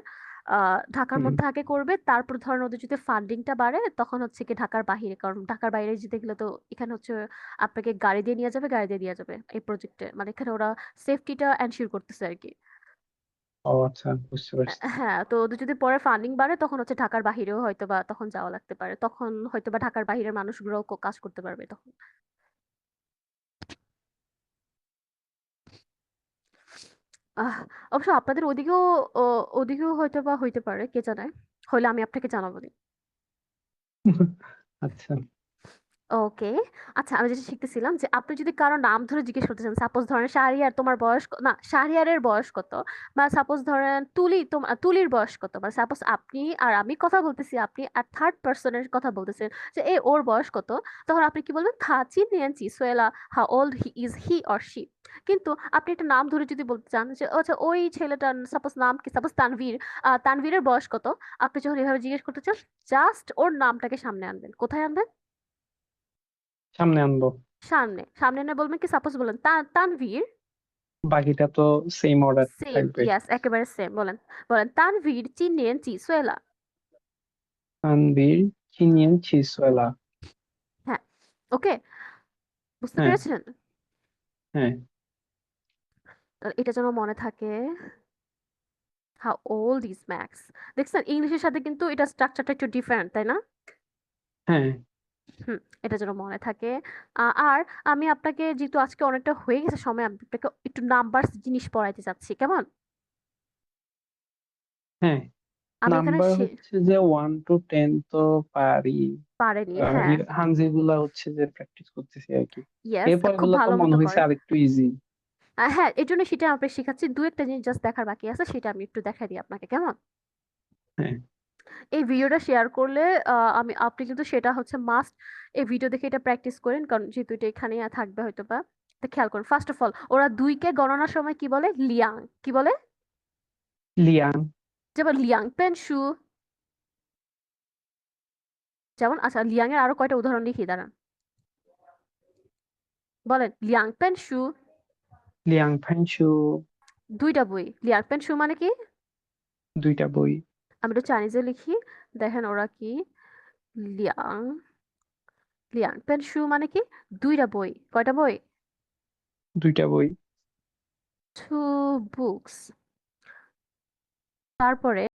ঢাকার হুম। মধ্যে আগে করবে। তারপর ধরেন ওদের যদি ফান্ডিংটা বাড়ে তখন হচ্ছে কি ঢাকার বাহিরে। কারণ ঢাকার বাইরে যেতে গেলে তো এখানে হচ্ছে আপনাকে গাড়ি দিয়ে নিয়ে যাবে, গাড়ি দিয়ে দিয়ে যাবে এই প্রজেক্টে। মানে এখানে ওরা সেফটিটা এনশিওর করতেছে আরকি। ও আচ্ছা, বুঝতে পারছি। হ্যাঁ, তো ওদের যদি পরে ফান্ডিং বাড়ে তখন হচ্ছে ঢাকার বাহিরেও হয়তোবা তখন যাওয়া লাগতে পারে। তখন হয়তোবা ঢাকার বাহিরের মানুষগুলোও কাজ করতে পারবে তখন। আহ অবশ্য আপনাদের ওদিকেও হয়তোবা হইতে পারে, কে জানে? হইলে আমি আপনাকে জানাবো নি। আচ্ছা। ওকে। আচ্ছা আমি যেটা শিখতেছিলাম যে আপনি যদি কারো নাম ধরে জিজ্ঞেস করতে চান, সাপোজ ধরেন শাহরিয়ার তোমার বয়স না শাহরিয়ারের বয়স কত? বা সাপোজ ধরেন তুলির বয়স কত? বা সাপোজ আপনি আর আমি কথা বলতেছি, আপনি আর থার্ড পারসনের কথা বলতেছেন যে ওর বয়স কত? তখন আপনি কি বলবেন? থাচি নিয়েনচি সোয়েলা how old he or she. কিন্তু আপনি একটা নাম ধরে যদি বলতে চান যে আচ্ছা ওই ছেলেটার সাপোজ নাম কি? সাপোজ তানভীর। তানভীরের বয়স কত? আপনি যখন এভাবে জিজ্ঞেস করতে চান জাস্ট ওর নামটাকে সামনে আনবেন। কোথায় আনবেন? সামনে আনবো। সামনে এনে বলবেন কি সাপোজ বলেন তানভীর। বাকিটা তো সেম অর্ডার সেম থাকবে। ইয়াস একেবারে সেম বলেন। বলেন তানভীর চিনেন চিসুয়েলা। তানভীর চিনিয়েন চিসওয়েলা। হ্যাঁ, ওকে, বুঝতে হ্যাঁ, পেরেছেন? হ্যাঁ, তো এটা যেন মনে থাকে। How old is max. দেখছেন ইংলিশের সাথে কিন্তু এটা স্ট্রাকচারটা একটু ডিফারেন্ট, তাই না? হ্যাঁ। হুম, এটা যেন মনে থাকে। আর আমি আপনাকে যেহেতু আজকে অনেকটা হয়ে গেছে সময়, আমি আপনাকে একটু নাম্বার জিনিস পড়াইতে চাচ্ছি, কেমন? হ্যাঁ, আমি এখানে নাম্বার হচ্ছে যে 1 to 10 তো পারি। পারেনি, হ্যাঁ। হানজি গুলা হচ্ছে যে প্র্যাকটিস করতেছি আর কি। ইয়েস, এরপর খুব গুলা তো ভালো মনে মতো হয়েছে করেন। আরেকটু ইজি। হ্যাঁ, এজন্য সেটা আপনাকে শিখাচ্ছি। ২-১ টা জিনিস জাস্ট দেখার বাকি আছে। সেটা আমি একটু দেখাই দিই আপনাকে, কেমন? হ্যাঁ। এই ভিডিওটা শেয়ার করলে আপনি কিন্তু সেটা হচ্ছে মাস্ট এই ভিডিও দেখে এটা প্র্যাকটিস করেন। কারণ যেহেতু এটা এখানেই থাকবে হয়তোবা। তো খেয়াল করুন। ফার্স্ট অফ অল ওরা ২ কে গণনার সময় কি বলে? লিয়াং। কি বলে? লিয়াং। যেমন লিয়াং পেন শু। যেমন আচ্ছা লিয়াং এর আরো কয়টা উদাহরণ লিখি দাঁড়ান। বলেন লিয়াং পেন শু। লিয়াং ফেংশু। ২ টা বই। লিয়াং পেন শু মানে কি? 2টা বই। আমি একটু চাইনিজে লিখি। দেখেন ওরা কি? লিয়াং লিয়াং পেন শু মানে কি? ২ টা বই। কয়টা বই? 2টা বই। 2 বুকস। তারপরে